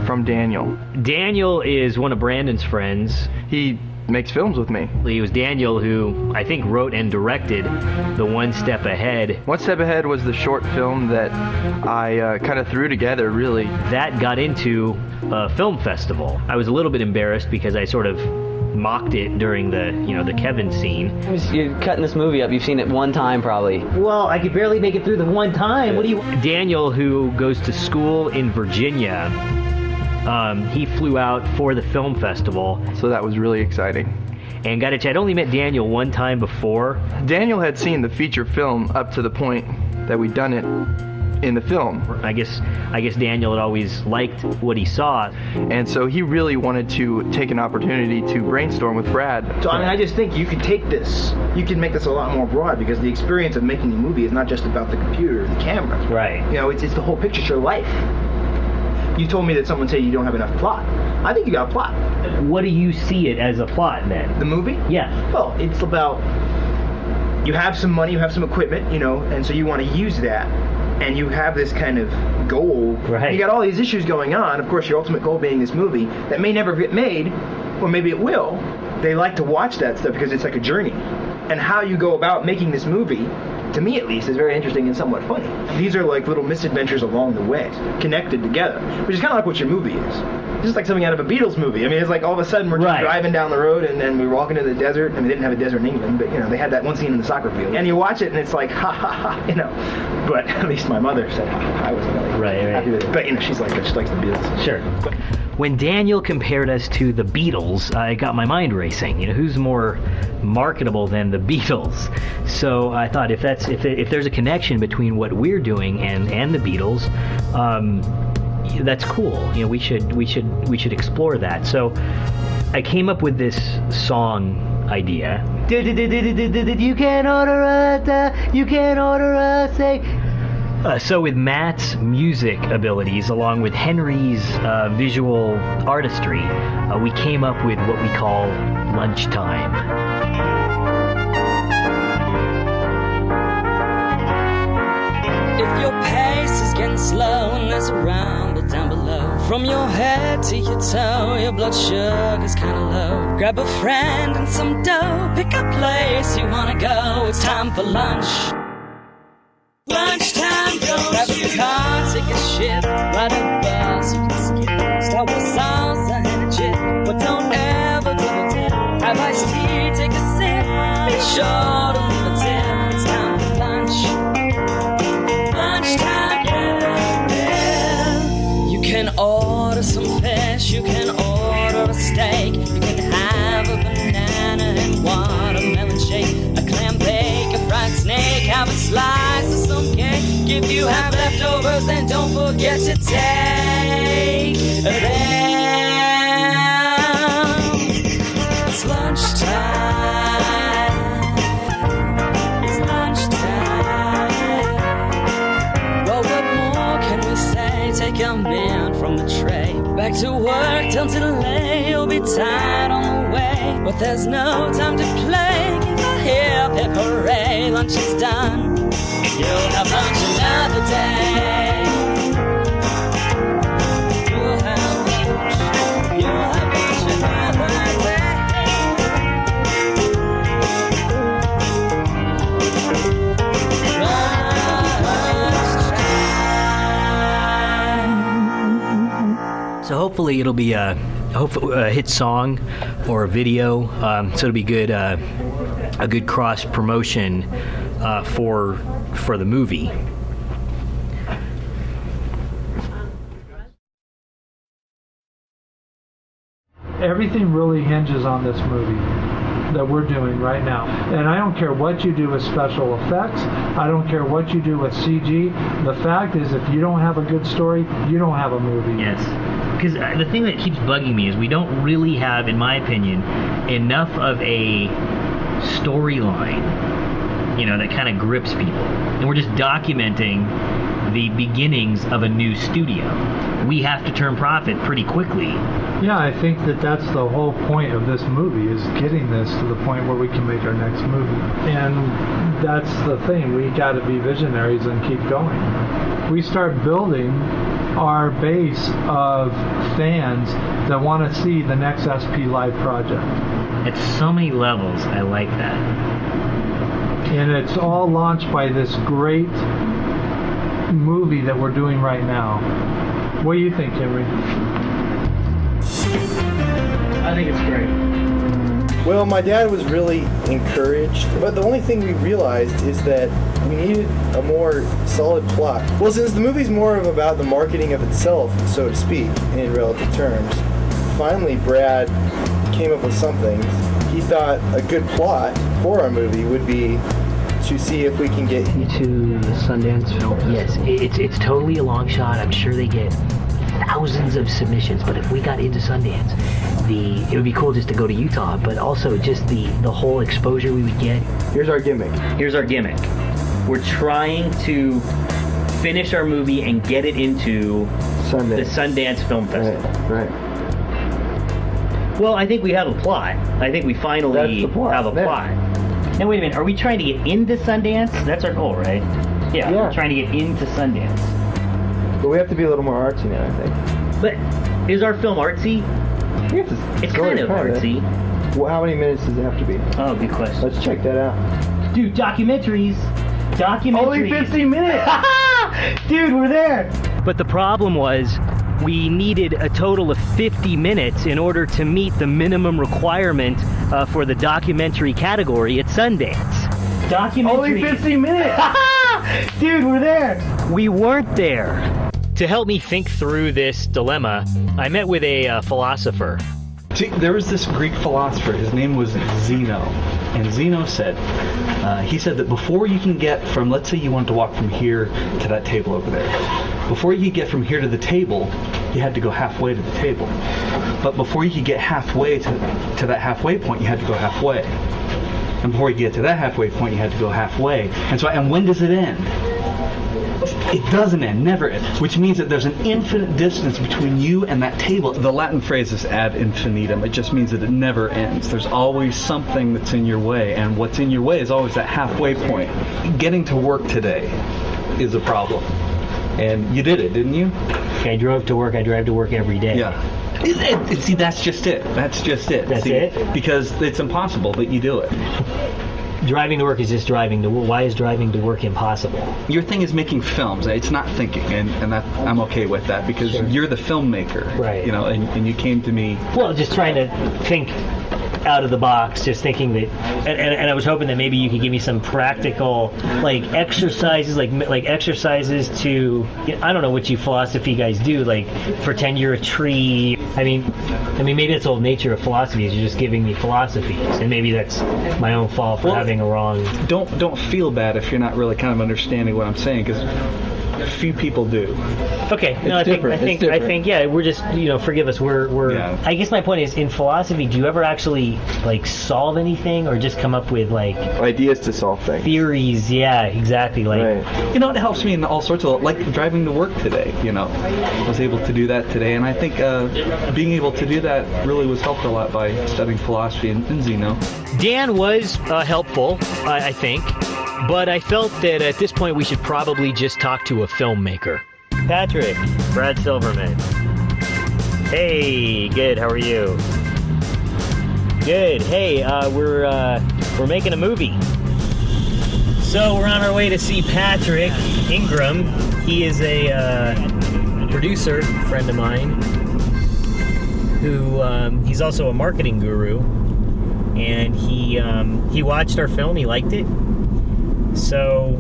from Daniel. Daniel is one of Brandon's friends. He makes films with me. It was Daniel who, I think, wrote and directed the One Step Ahead. One Step Ahead was the short film that I kind of threw together, really. That got into a film festival. I was a little bit embarrassed because I sort of mocked it during the Kevin scene. You're cutting this movie up. You've seen it one time, probably. Well, I could barely make it through the one time. What do you? Daniel, who goes to school in Virginia, he flew out for the film festival. So that was really exciting. And I'd only met Daniel one time before. Daniel had seen the feature film up to the point that we'd done it in the film. I guess Daniel had always liked what he saw. And so he really wanted to take an opportunity to brainstorm with Brad. So I mean, I just think you can take this, you can make this a lot more broad, because the experience of making a movie is not just about the computer or the camera. Right. It's the whole picture show life. You told me that someone said you don't have enough plot. I think you got a plot. What do you see it as a plot then? The movie? Yeah. Well, it's about, you have some money, you have some equipment, and so you want to use that, and you have this kind of goal. Right. You got all these issues going on. Of course, your ultimate goal being this movie that may never get made, or maybe it will. They like to watch that stuff because it's like a journey. And how you go about making this movie, to me at least, is very interesting and somewhat funny. These are like little misadventures along the way, connected together, which is kind of like what your movie is. It's just like something out of a Beatles movie. I mean, it's like all of a sudden we're just driving down the road and then we're walking to the desert. I mean, they didn't have a desert in England, but they had that one scene in the soccer field. And you watch it and it's like, ha ha ha, But at least my mother said, ha ha ha. I wasn't really happy with it. But she's like, she likes the Beatles. Sure. When Daniel compared us to the Beatles, I got my mind racing. Who's more marketable than the Beatles? So I thought if there's a connection between what we're doing and the Beatles, that's cool. We should explore that. So I came up with this song idea. You can order us, So with Matt's music abilities, along with Henry's visual artistry, we came up with what we call lunchtime. If your pace is getting slow and there's a rumble down below, from your head to your toe, your blood sugar's kinda low. Grab a friend and some dough, pick a place you wanna go. It's time for lunch. Lunchtime, go. Grab a car, take a ship, ride a bus you can skip. Start with salsa and a chip, but don't ever double dip. Have iced tea, take a sip, be sure to leave a tip. It's time for lunch. Lunchtime, yeah. You can order some fish, you can order a steak, you can have a banana and watermelon shake, a clam bake, a fried snake, have a slice of some cake. If you have leftovers, then don't forget to take them. It's lunchtime. It's lunchtime. Well, what more can we say? Take a meal from the tray. Back to work, don't delay. You'll be tired on the way, but there's no time to play. Give a hip hip hooray, lunch is done. You'll have lunch another day. You'll have lunch. You'll have lunch another day. So hopefully it'll be a hit song or a video. So it'll be good, a good cross promotion for the movie. Everything really hinges on this movie that we're doing right now. And I don't care what you do with special effects. I don't care what you do with CG. The fact is, if you don't have a good story, you don't have a movie. Yes. Because the thing that keeps bugging me is we don't really have, in my opinion, enough of a storyline, that kind of grips people. And we're just documenting the beginnings of a new studio. We have to turn profit pretty quickly. Yeah, I think that's the whole point of this movie, is getting this to the point where we can make our next movie. And that's the thing, we got to be visionaries and keep going. We start building our base of fans that want to see the next SP Live project. At so many levels, I like that. And it's all launched by this great movie that we're doing right now. What do you think, Henry? I think it's great. Well, my dad was really encouraged, but the only thing we realized is that we needed a more solid plot. Well, since the movie's more about the marketing of itself, so to speak, in relative terms, finally Brad came up with something. He thought a good plot for our movie would be to see if we can get into the Sundance Film Festival. Yes, it's totally a long shot. I'm sure they get thousands of submissions, but if we got into Sundance, it would be cool just to go to Utah, but also just the whole exposure we would get. Here's our gimmick. We're trying to finish our movie and get it into the Sundance Film Festival. Right. Well, I think we have a plot. I think we finally have a plot. Now, wait a minute. Are we trying to get into Sundance? That's our goal, right? Yeah. We're trying to get into Sundance. But we have to be a little more artsy now, I think. But is our film artsy? It's kind of artsy. Well, how many minutes does it have to be? Oh, good question. Let's check that out. Dude, documentaries. Only 15 minutes! Dude, we're there! But the problem was, we needed a total of 50 minutes in order to meet the minimum requirement for the documentary category at Sundance. Only 15 minutes! Dude, we're there! We weren't there. To help me think through this dilemma, I met with a philosopher. See, there was this Greek philosopher. His name was Zeno. And Zeno said, he said that before you can get from, let's say you wanted to walk from here to that table over there. Before you could get from here to the table, you had to go halfway to the table. But before you could get halfway to that halfway point, you had to go halfway. And before you get to that halfway point, you had to go halfway. And when does it end? It doesn't end, never ends, which means that there's an infinite distance between you and that table. The Latin phrase is ad infinitum. It just means that it never ends. There's always something that's in your way, and what's in your way is always that halfway point. Getting to work today is a problem. And you did it, didn't you? I drove to work. I drive to work every day. Yeah. See, that's just it. That's just it. That's it? Because it's impossible, but you do it. Driving to work is just driving to work. Why is driving to work impossible? Your thing is making films. It's not thinking, and that, I'm okay with that because you're the filmmaker. Right. You know, and you came to me. Well, just trying to think out of the box, just thinking that, and I was hoping that maybe you could give me some practical, like exercises, like exercises to, I don't know what you philosophy guys do, like pretend you're a tree. I mean, maybe that's the whole nature of philosophy is you're just giving me philosophies, and maybe that's my own fault for having a wrong. Don't feel bad if you're not really kind of understanding what I'm saying, because few people do. Okay, no, I think, yeah, we're just, forgive us. We're. Yeah. I guess my point is, in philosophy, do you ever actually solve anything, or just come up with ideas to solve things? Theories, yeah, exactly. It helps me in all sorts of, like driving to work today. I was able to do that today, and I think being able to do that really was helped a lot by studying philosophy in Zeno. Dan was helpful, I think. But I felt that at this point we should probably just talk to a filmmaker. Patrick, Brad Silverman. Hey, good. How are you? Good. Hey, we're making a movie. So we're on our way to see Patrick Ingram. He is a producer, friend of mine, who he's also a marketing guru, and he watched our film. He liked it. So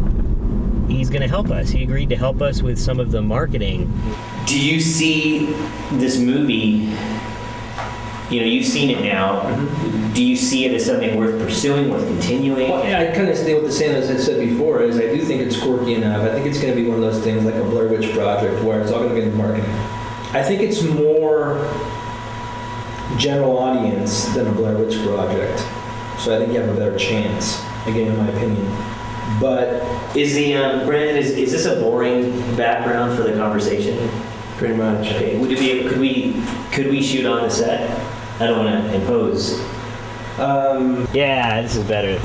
he's going to help us. He agreed to help us with some of the marketing. Do you see this movie? You've seen it now. Mm-hmm. Do you see it as something worth pursuing, worth continuing? Well, yeah, I kind of stay with the same as I said before. Is I do think it's quirky enough. I think it's going to be one of those things like a Blair Witch Project, where it's all going to be in the marketing. I think it's more general audience than a Blair Witch Project. So I think you have a better chance. Again, in my opinion. But is the Brandon? Is this a boring background for the conversation? Pretty much. Okay. Would it be? Could we shoot on the set? I don't want to impose. Yeah, this is better.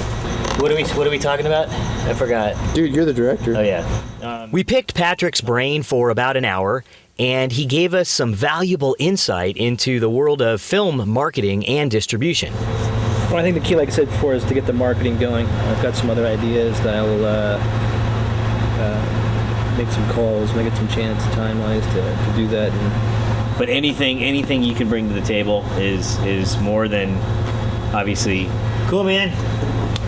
What are we talking about? I forgot. Dude, you're the director. Oh yeah. We picked Patrick's brain for about an hour, and he gave us some valuable insight into the world of film marketing and distribution. Well, I think the key, like I said before, is to get the marketing going. I've got some other ideas that I will make some calls when I get some chance, time-wise, to do that. But anything you can bring to the table is more than obviously cool, man.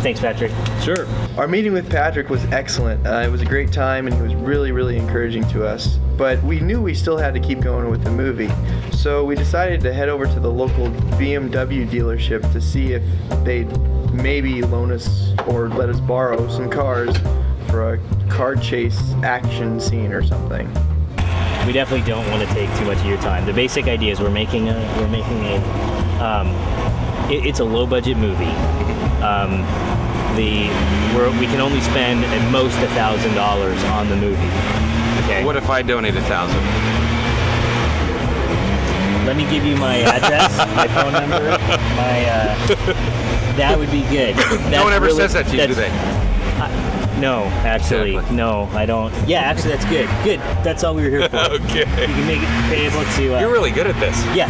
Thanks, Patrick. Sure. Our meeting with Patrick was excellent. It was a great time, and he was really, really encouraging to us. But we knew we still had to keep going with the movie. So we decided to head over to the local BMW dealership to see if they'd maybe loan us or let us borrow some cars for a car chase action scene or something. We definitely don't want to take too much of your time. The basic idea is it's a low budget movie. We can only spend at most $1,000 on the movie. Okay. What if I donate $1,000? Let me give you my address, my phone number, that would be good. No one ever says that to you, do they? No, actually, exactly. No, I don't. Yeah, actually, that's good. Good. That's all we were here for. Okay. You can make it be able to. You're really good at this. Yeah.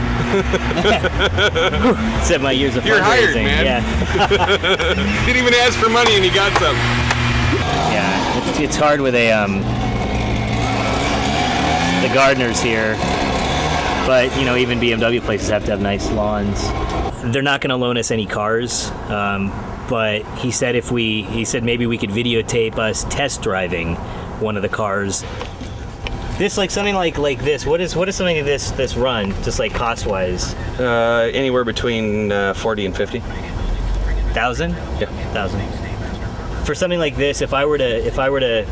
Except my years of fundraising. You're hired, man. Yeah. Didn't even ask for money and you got some. Yeah, it's hard with the gardeners here, but even BMW places have to have nice lawns. They're not going to loan us any cars. But he said maybe we could videotape us test driving one of the cars. This something like this. What is something like this run? Just like cost-wise. Anywhere between 40 and 50. 1,000? Yeah. 1,000. For something like this, if I were to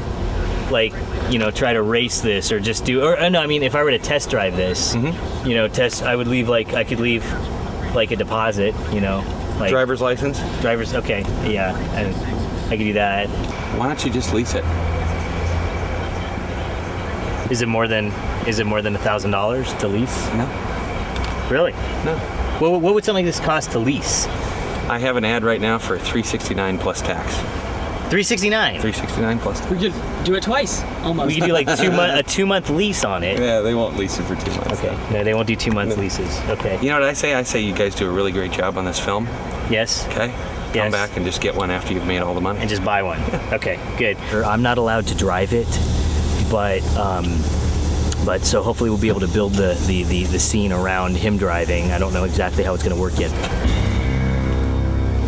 try to race this or just if I were to test drive this, I would leave I could leave a deposit, driver's license? Okay, yeah, and I could do that. Why don't you just lease it? Is it more than $1,000 to lease? No. Really? No. What would something like this cost to lease? I have an ad right now for $369 plus tax. $369. $369 plus tax. We could do it twice, almost. We could do like a 2-month lease on it. Yeah, they won't lease it for 2 months. Okay. No, they won't do 2 month leases. Okay. You know what I say? I say you guys do a really great job on this film. Yes. Okay. Come back and just get one after you've made all the money. And just buy one. Okay, good. I'm not allowed to drive it, but so hopefully we'll be able to build the scene around him driving. I don't know exactly how it's going to work yet.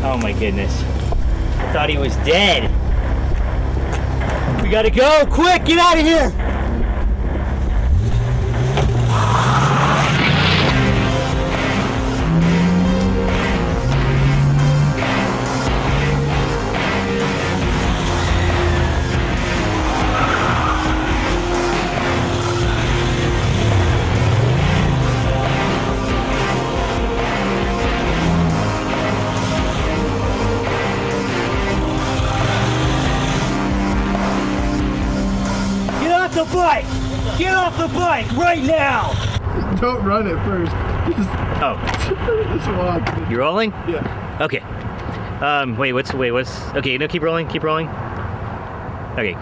Oh my goodness. I thought he was dead. We gotta go, quick, get out of here. Bike! Get off the bike right now! Don't run it first. Just walk. You rolling? Yeah. Okay. What's okay, no, keep rolling. Okay.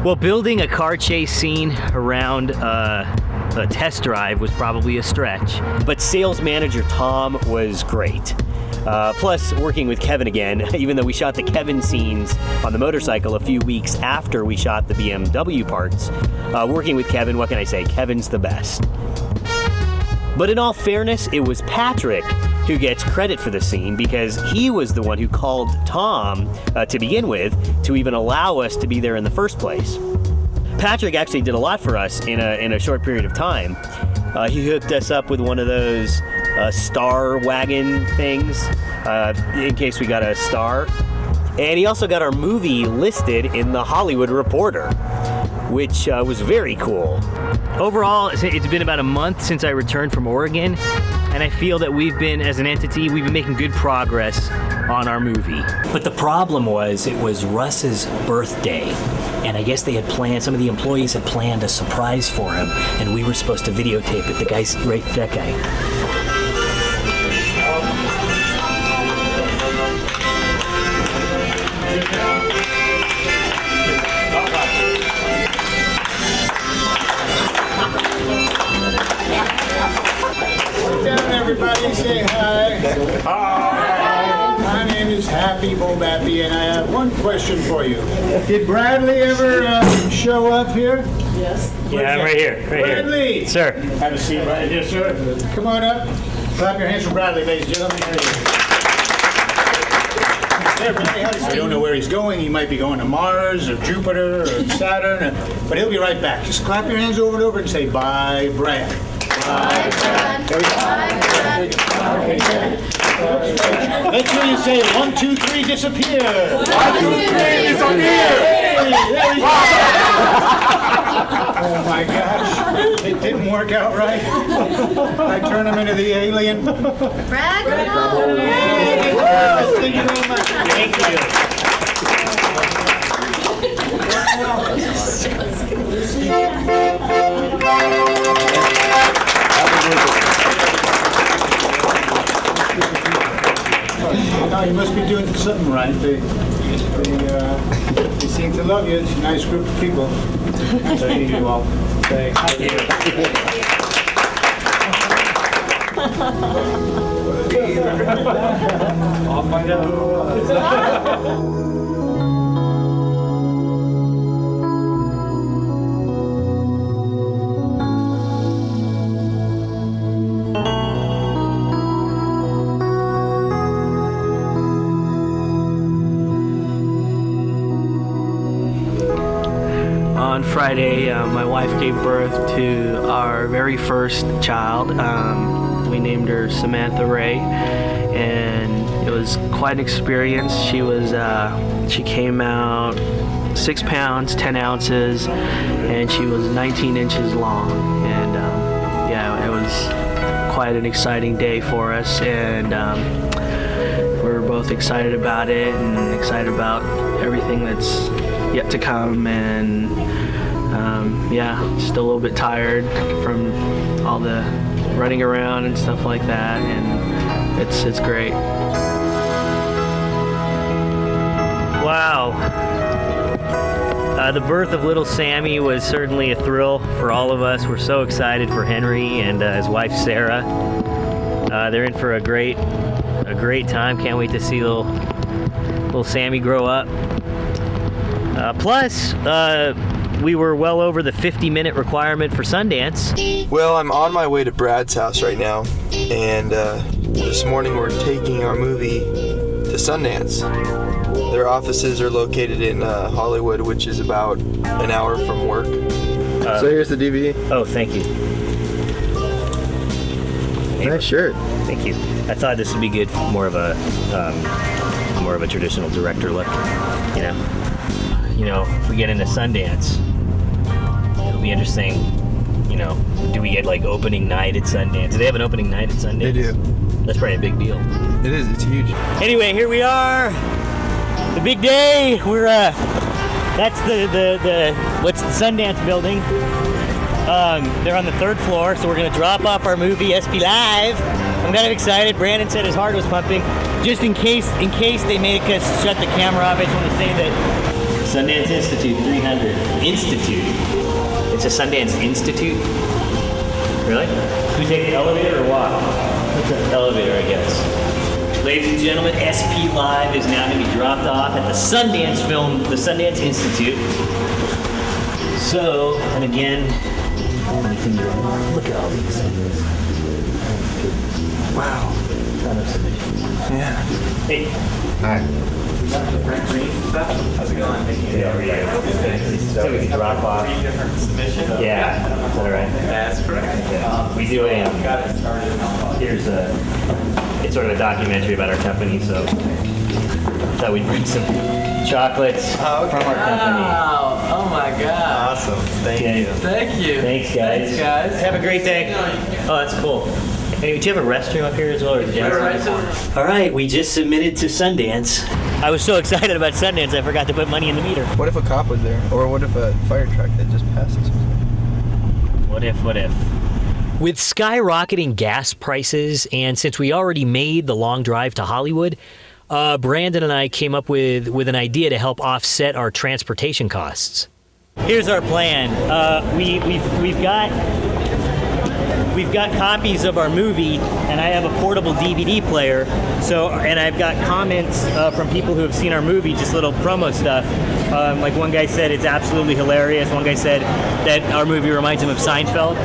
Well, building a car chase scene around a test drive was probably a stretch, but sales manager Tom was great. Plus, working with Kevin again, even though we shot the Kevin scenes on the motorcycle a few weeks after we shot the BMW parts, working with Kevin, what can I say? Kevin's the best. But in all fairness, it was Patrick who gets credit for the scene because he was the one who called Tom to begin with to even allow us to be there in the first place. Patrick actually did a lot for us in a short period of time. He hooked us up with one of those star wagon things in case we got a star. And he also got our movie listed in the Hollywood Reporter, which was very cool. Overall, it's been about a month since I returned from Oregon, and I feel that as an entity, we've been making good progress on our movie. But the problem was, it was Russ's birthday, and I guess they had planned, some of the employees had planned a surprise for him, and we were supposed to videotape it. That guy. Everybody say hi. Hi. My name is Happy Bobappy, and I have one question for you. Did Bradley ever show up here? Yes. Yeah, I'm right here. Bradley! Sir. Have a seat right here, sir. Come on up. Clap your hands for Bradley, ladies and gentlemen. There, Bradley, I don't know where he's going. He might be going to Mars or Jupiter or Saturn, but he'll be right back. Just clap your hands over and over and say, bye, Brad. Bye, Brad. Bye, Brad. Let's hear you say 1, 2, 3, disappear. 1, 2, 3, disappear. Hey, there we go. Oh my gosh, it didn't work out right. I turned him into the alien. Brad? Thank you very much. Thank No, you must be doing something right. They seem to love you. It's a nice group of people. So you all say thank you. I'll find out. On Friday, my wife gave birth to our very first child. We named her Samantha Ray, and it was quite an experience. She came out 6 pounds, 10 ounces, and she was 19 inches long. And it was quite an exciting day for us, and we were both excited about it and excited about everything that's yet to come. And yeah, just a little bit tired from all the running around and stuff like that, and it's great. Wow. The birth of little Sammy was certainly a thrill for all of us. We're so excited for Henry and his wife Sarah. They're in for a great time. Can't wait to see little Sammy grow up. Plus, we were well over the 50-minute requirement for Sundance. Well, I'm on my way to Brad's house right now, and this morning we're taking our movie to Sundance. Their offices are located in Hollywood, which is about an hour from work. So here's the DVD. Oh, thank you. Nice shirt. Thank you. I thought this would be good for more of a traditional director look. You know, if we get into Sundance, it'll be interesting. You know, do we get like opening night at Sundance? Do they have an opening night at Sundance? They do. That's probably a big deal. It is. It's huge. Anyway, here we are. The big day. We're that's the what's the Sundance building. They're on the 3rd floor, so we're gonna drop off our movie SP Live. I'm kind of excited. Brandon said his heart was pumping. Just in case they make us shut the camera off, I just want to say that Sundance Institute 300 Institute. It's a Sundance Institute. Really? Do we take the elevator or walk? Elevator, I guess. Ladies and gentlemen, SP Live is now going to be dropped off at the Sundance Institute. So, and again, look at all these. Wow. Ton of submissions. Yeah. Hey. Hi. How's it going? So we can drop off. 3 different submissions? Yeah. Is that all right? That's correct. Yeah. We do here's it's sort of a documentary about our company, so thought we'd bring some chocolates from our company. Oh my God. Awesome. Thank you. Thank you. Thanks, guys. Thanks, guys. Have a great day. Oh, that's cool. Hey, do you have a restroom up here as well? Or all right, we just submitted to Sundance. I was so excited about Sundance, I forgot to put money in the meter. What if a cop was there? Or what if a fire truck that just passed us was there? What if? With skyrocketing gas prices, and since we already made the long drive to Hollywood, Brandon and I came up with an idea to help offset our transportation costs. Here's our plan. We've got copies of our movie, and I have a portable DVD player. So, and I've got comments from people who have seen our movie, just little promo stuff. Like one guy said it's absolutely hilarious. One guy said that our movie reminds him of Seinfeld.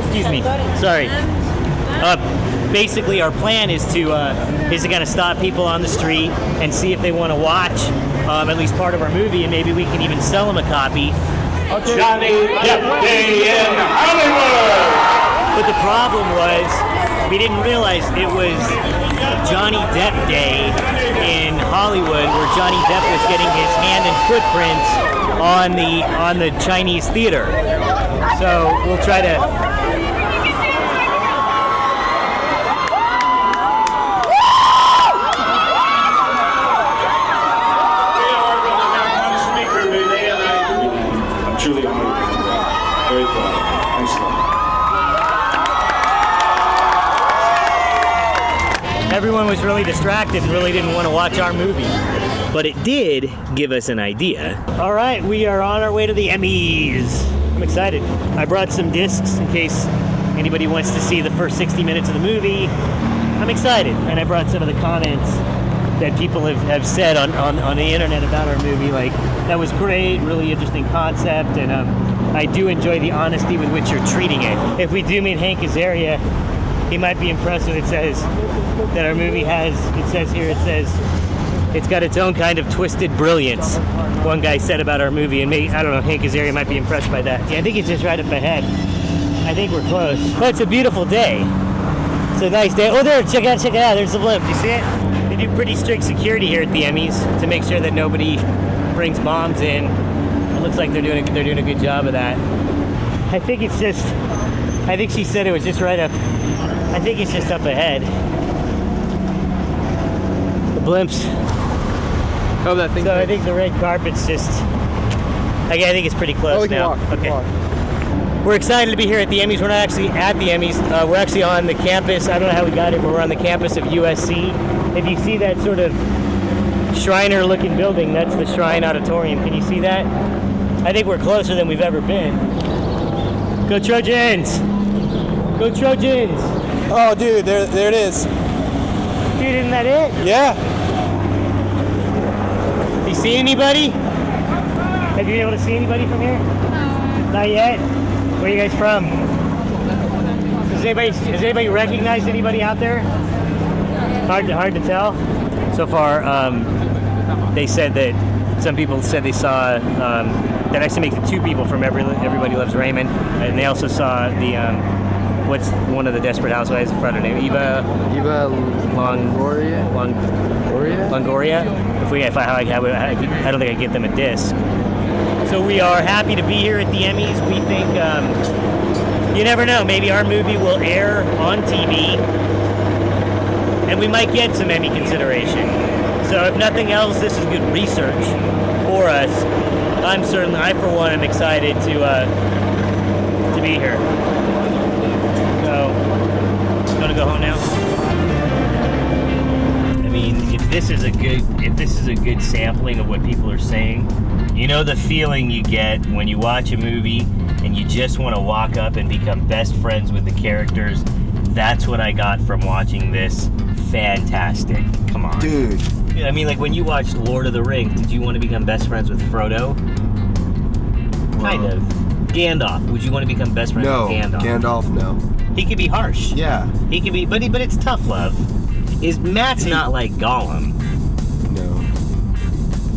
Excuse me, sorry. Basically, our plan is to kind of stop people on the street and see if they want to watch at least part of our movie, and maybe we can even sell them a copy. Johnny Depp Day in Hollywood! But the problem was, we didn't realize it was Johnny Depp Day in Hollywood, where Johnny Depp was getting his hand and footprints on the Chinese theater. So we'll try to. Truly honored. Very proud. Thanks a lot. Everyone was really distracted and really didn't want to watch our movie. But it did give us an idea. All right, we are on our way to the Emmys. I'm excited. I brought some discs in case anybody wants to see the first 60 minutes of the movie. I'm excited. And I brought some of the comments that people have said on the internet about our movie, like, that was great, really interesting concept, and I do enjoy the honesty with which you're treating it. If we do meet Hank Azaria, he might be impressed when it says that our movie has, it's got its own kind of twisted brilliance. One guy said about our movie, and I don't know, Hank Azaria might be impressed by that. Yeah, I think he's just right up ahead. I think we're close. Oh, it's a beautiful day. It's a nice day. Oh, there, check it out, there's the blimp, you see it? They do pretty strict security here at the Emmys to make sure that nobody brings bombs in. It looks like they're doing a good job of that. I think she said it was just right up. I think it's just up ahead. The blimps. Oh, that thing. So I think the red carpet's just I think it's pretty close we can now. walk, we can Okay. We're excited to be here at the Emmys. We're not actually at the Emmys. We're actually on the campus. I don't know how we got here, but we're on the campus of USC. If you see that sort of Shriner-looking building, that's the Shrine Auditorium. Can you see that? I think we're closer than we've ever been. Go Trojans! Go Trojans! Oh, dude, there it is. Dude, isn't that it? Yeah. You see anybody? Have you been able to see anybody from here? Not yet. Where are you guys from? Has anybody recognized anybody out there? Hard to tell. So far, they said that some people said they saw that actually makes it two people from Everybody Loves Raymond, and they also saw the what's one of the Desperate Housewives? I forgot her name. Eva Longoria. I don't think I get them a disc. So we are happy to be here at the Emmys. We think you never know. Maybe our movie will air on TV, and we might get some Emmy consideration. So if nothing else, this is good research for us. I for one am excited to be here. So, gonna go home now. I mean, if this is a good sampling of what people are saying, you know the feeling you get when you watch a movie and you just want to walk up and become best friends with the characters. That's what I got from watching this. Fantastic. Come on. Dude. I mean, like when you watched Lord of the Rings, did you want to become best friends with Frodo? Kind of. Gandalf. Would you want to become best friends with Gandalf? Gandalf, no. He could be harsh. Yeah. He could be, but it's tough love. Matt's not like Gollum? No.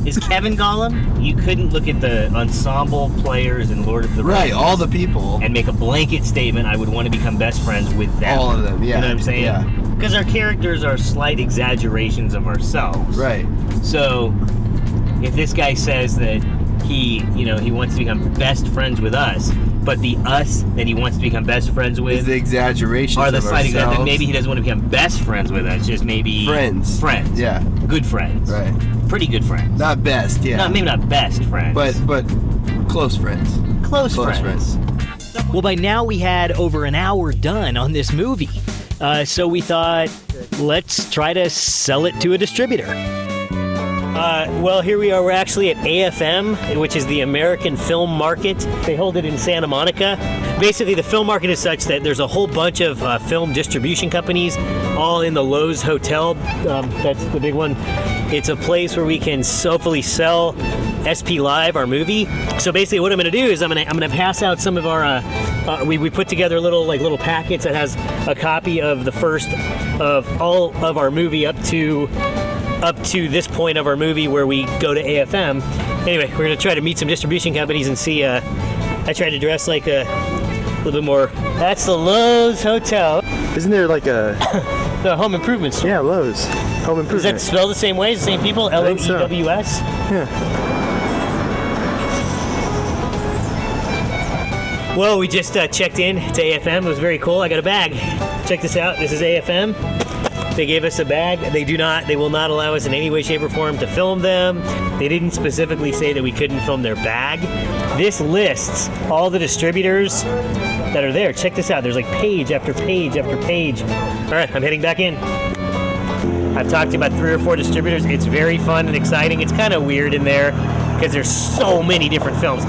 Is Kevin Gollum? You couldn't look at the ensemble players in Lord of the Rings. Right, all the people. And make a blanket statement, I would want to become best friends with them. All of them, yeah. You know what I'm saying? Yeah. Because our characters are slight exaggerations of ourselves. Right. So, if this guy says that he wants to become best friends with us, but the us that he wants to become best friends with is the exaggerations are the of slight ourselves. then maybe he doesn't want to become best friends with us, just maybe friends. Friends. Yeah. Good friends. Right. Pretty good friends. Not best, yeah. Maybe not best friends. But close friends. Close friends. Well, by now we had over an hour done on this movie. So we thought, let's try to sell it to a distributor. Well, here we are. We're actually at AFM, which is the American Film Market. They hold it in Santa Monica. Basically, the film market is such that there's a whole bunch of film distribution companies all in the Loews Hotel. That's the big one. It's a place where we can hopefully sell SP Live, our movie. So basically what I'm going to do is I'm going to pass out some of our we put together little packets that has a copy of the first of all of our movie up to this point of our movie where we go to AFM. Anyway, we're going to try to meet some distribution companies and see. I tried to dress like a little bit more. That's the Loews Hotel. Isn't there like a the Home Improvement store? Yeah, Loews. Home Improvement. Does that spell the same way? The same people? L-O-E-W-S? Yeah. Well, we just checked in to AFM. It was very cool. I got a bag. Check this out. This is AFM. They gave us a bag. They will not allow us in any way, shape, or form to film them. They didn't specifically say that we couldn't film their bag. This lists all the distributors that are there. Check this out. There's like page after page after page. All right, I'm heading back in. I've talked to about 3 or 4 distributors. It's very fun and exciting. It's kind of weird in there because there's so many different films.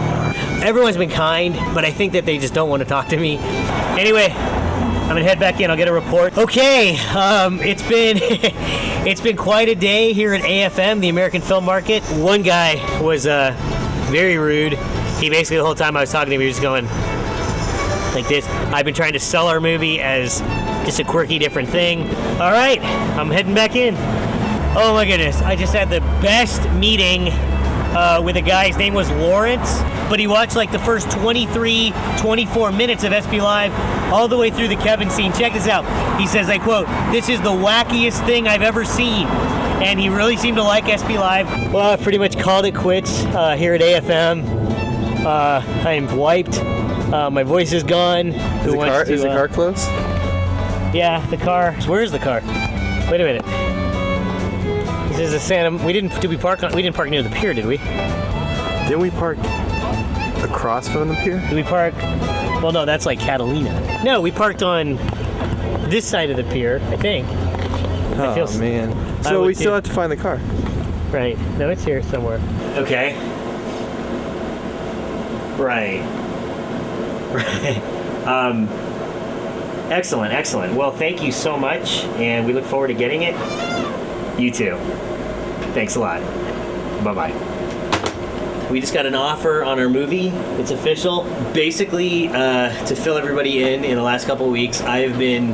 Everyone's been kind, but I think that they just don't want to talk to me. Anyway, I'm gonna head back in. I'll get a report. Okay, it's been quite a day here at AFM, the American Film Market. One guy was very rude. He basically the whole time I was talking to him, he was just going like this. I've been trying to sell our movie as just a quirky, different thing. All right, I'm heading back in. Oh my goodness, I just had the best meeting with a guy. His name was Lawrence, but he watched like the first 24 minutes of SP Live all the way through the Kevin scene. Check this out. He says, I quote, "This is the wackiest thing I've ever seen." And he really seemed to like SP Live. Well, I pretty much called it quits here at AFM. I am wiped. My voice is gone. Is the car close? Yeah, the car. Where is the car? Wait a minute. This is a Santa. We didn't park near the pier, did we? Didn't we park? Across from the pier? We park. Well, no, that's like Catalina. No, we parked on this side of the pier, I think. Oh, man. So we still have to find the car. Right. No, it's here somewhere. Okay. Right. Excellent, excellent. Well, thank you so much, and we look forward to getting it. You too. Thanks a lot. Bye-bye. We just got an offer on our movie. It's official. Basically, to fill everybody in the last couple of weeks, I've been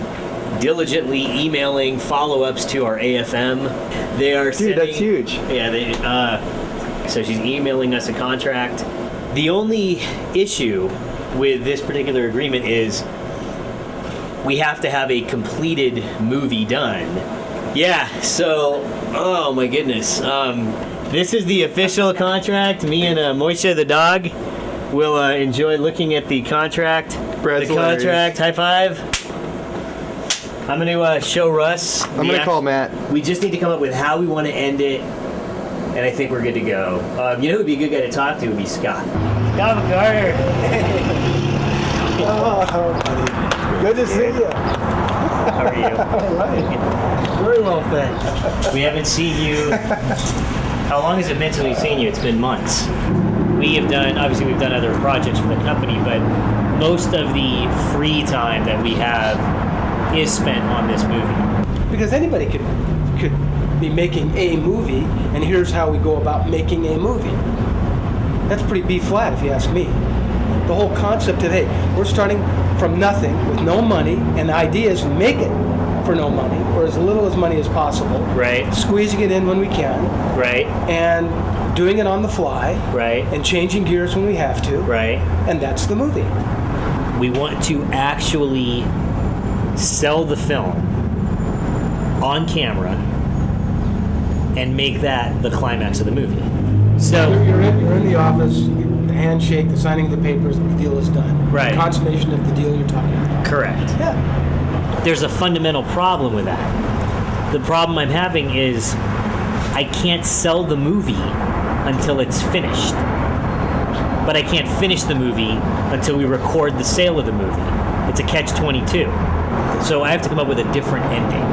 diligently emailing follow-ups to our AFM. They are Dude, that's huge. Yeah, so she's emailing us a contract. The only issue with this particular agreement is we have to have a completed movie done. Yeah, so, oh my goodness. This is the official contract. Me and Moisha the dog will enjoy looking at the contract. Brad's the contract. High five. I'm going to show Russ. I'm going to call Matt. We just need to come up with how we want to end it, and I think we're good to go. You know who would be a good guy to talk to would be Scott. Scott McCarter. Oh, good to see you. How are you? All right. Very well, thanks. We haven't seen you. How long has it been since we've seen you? It's been months. We've done other projects for the company, but most of the free time that we have is spent on this movie. Because anybody could be making a movie, and here's how we go about making a movie. That's pretty B flat, if you ask me. The whole concept of, hey, we're starting from nothing with no money, and the idea is make it for no money, or as little as money as possible. Right. Squeezing it in when we can. Right. And doing it on the fly. Right. And changing gears when we have to. Right. And that's the movie. We want to actually sell the film on camera and make that the climax of the movie. So you're in the office, the handshake, the signing of the papers, the deal is done. Right. The consummation of the deal you're talking about. Correct. Yeah. There's a fundamental problem with that. The problem I'm having is I can't sell the movie until it's finished. But I can't finish the movie until we record the sale of the movie. It's a catch-22. So I have to come up with a different ending.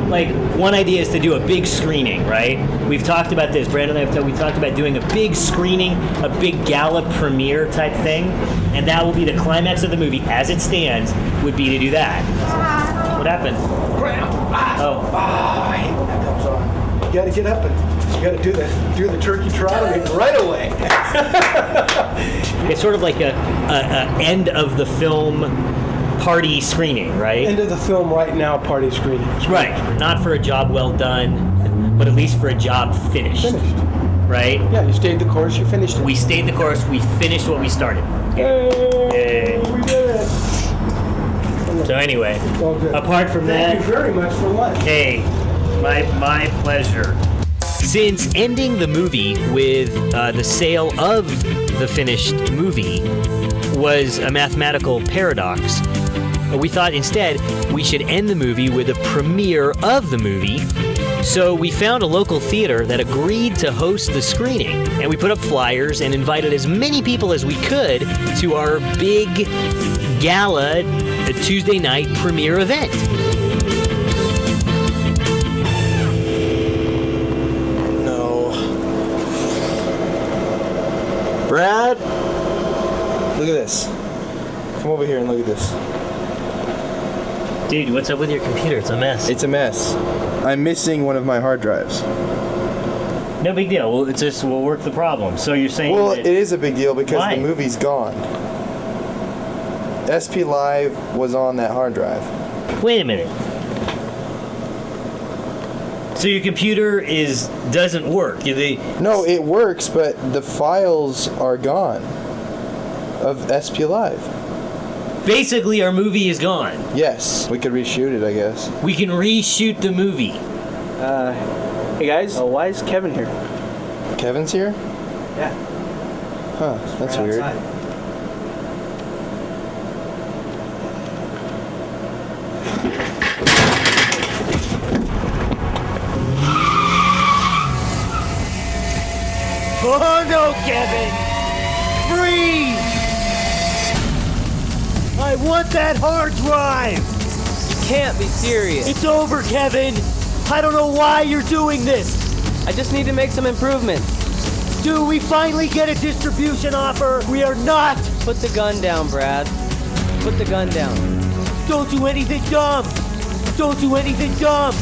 Like, one idea is to do a big screening, right? We've talked about this. Brandon and I have we talked about doing a big screening, a big gala premiere type thing, and that will be the climax of the movie as it stands, would be to do that. What happened? I hate when that comes on. You gotta get up and you gotta do the turkey trot right away. It's sort of like a end of the film party screening, right? End of the film right now party screening. Right. Not for a job well done, but at least for a job finished. Right? Yeah, you stayed the course, you finished it. We stayed the course, we finished what we started. Yay! We did it! So anyway, apart from that... Thank you very much for lunch. Hey, my pleasure. Since ending the movie with the sale of the finished movie was a mathematical paradox, we thought instead we should end the movie with a premiere of the movie. So we found a local theater that agreed to host the screening, and we put up flyers and invited as many people as we could to our big gala Tuesday night premiere event. No. Brad? Look at this. Come over here and look at this. Dude, what's up with your computer? It's a mess. It's a mess. I'm missing one of my hard drives. No big deal. We'll work the problem. So you're saying Well, that it is a big deal because Why? the movie's gone. SP Live was on that hard drive. Wait a minute. So your computer doesn't work. No, it works, but the files are gone of SP Live. Basically, our movie is gone. Yes. We could reshoot it, I guess. We can reshoot the movie. Hey guys, why is Kevin here? Kevin's here? Yeah. Huh, that's weird. Oh no, Kevin! Freeze! I want that hard drive! You can't be serious. It's over, Kevin. I don't know why you're doing this. I just need to make some improvements. Do we finally get a distribution offer? We are not. Put the gun down, Brad. Put the gun down. Don't do anything dumb. Don't do anything dumb.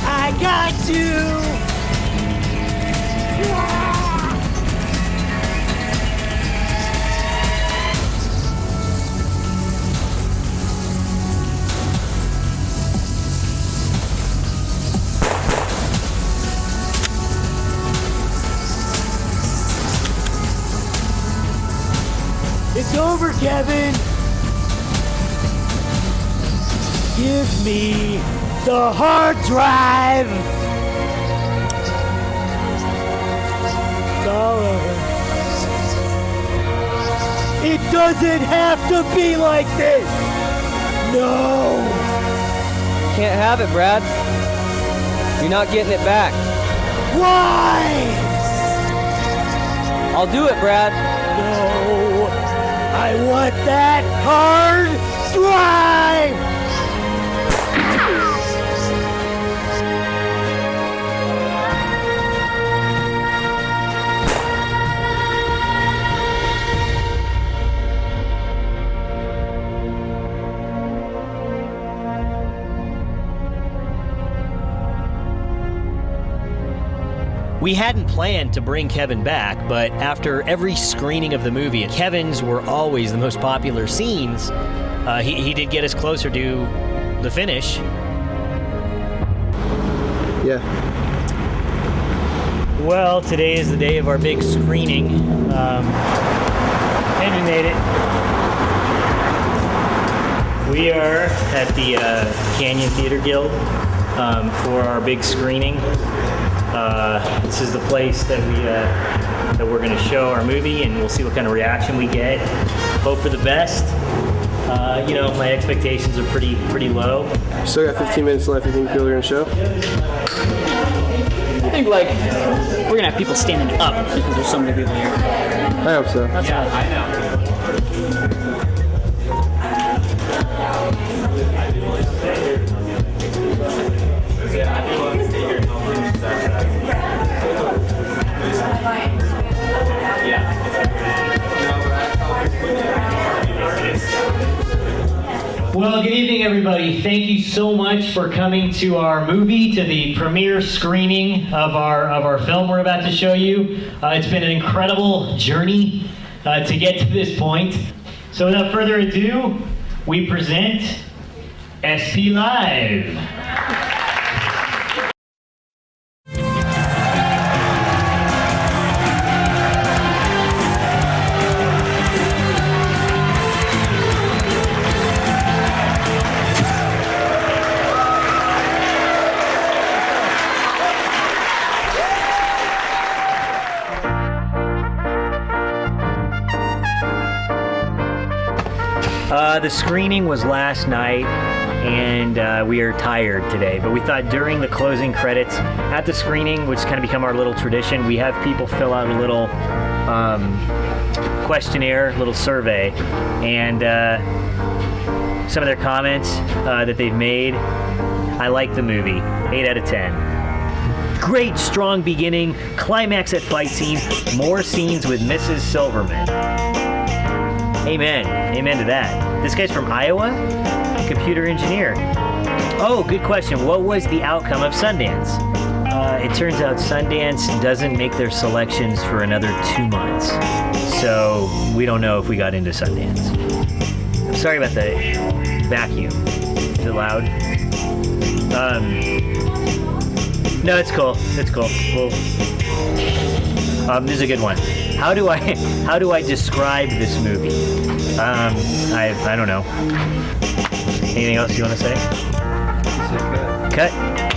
I got you! It's over, Kevin! Give me the hard drive! It's all over. It doesn't have to be like this! No! Can't have it, Brad. You're not getting it back. Why? I'll do it, Brad. No! I want that hard drive! We hadn't planned to bring Kevin back, but after every screening of the movie, Kevin's were always the most popular scenes. He did get us closer to the finish. Yeah. Well, today is the day of our big screening, and we made it. We are at the Canyon Theater Guild for our big screening. This is the place that we're going to show our movie, and we'll see what kind of reaction we get. Hope for the best. My expectations are pretty low. Still got 15 minutes left. You think people are going to show? I think we're gonna have people standing up because there's so many people here. I hope so. That's yeah, I know. Well, good evening, everybody. Thank you so much for coming to our movie, to the premiere screening of our film we're about to show you. It's been an incredible journey to get to this point. So without further ado, we present SP Live. The screening was last night, and we are tired today, but we thought during the closing credits at the screening, which has kind of become our little tradition, we have people fill out a little questionnaire, little survey, and some of their comments that they've made. I like the movie, 8 out of 10. Great, strong beginning, climax at fight scene, more scenes with Mrs. Silverman. Amen. Amen to that. This guy's from Iowa? Computer engineer. Oh, good question. What was the outcome of Sundance? It turns out Sundance doesn't make their selections for another 2 months. So we don't know if we got into Sundance. I'm sorry about the vacuum. Is it loud? No, it's cool. It's cool. Cool. This is a good one. How do I describe this movie? I don't know. Anything else you want to say? Cut.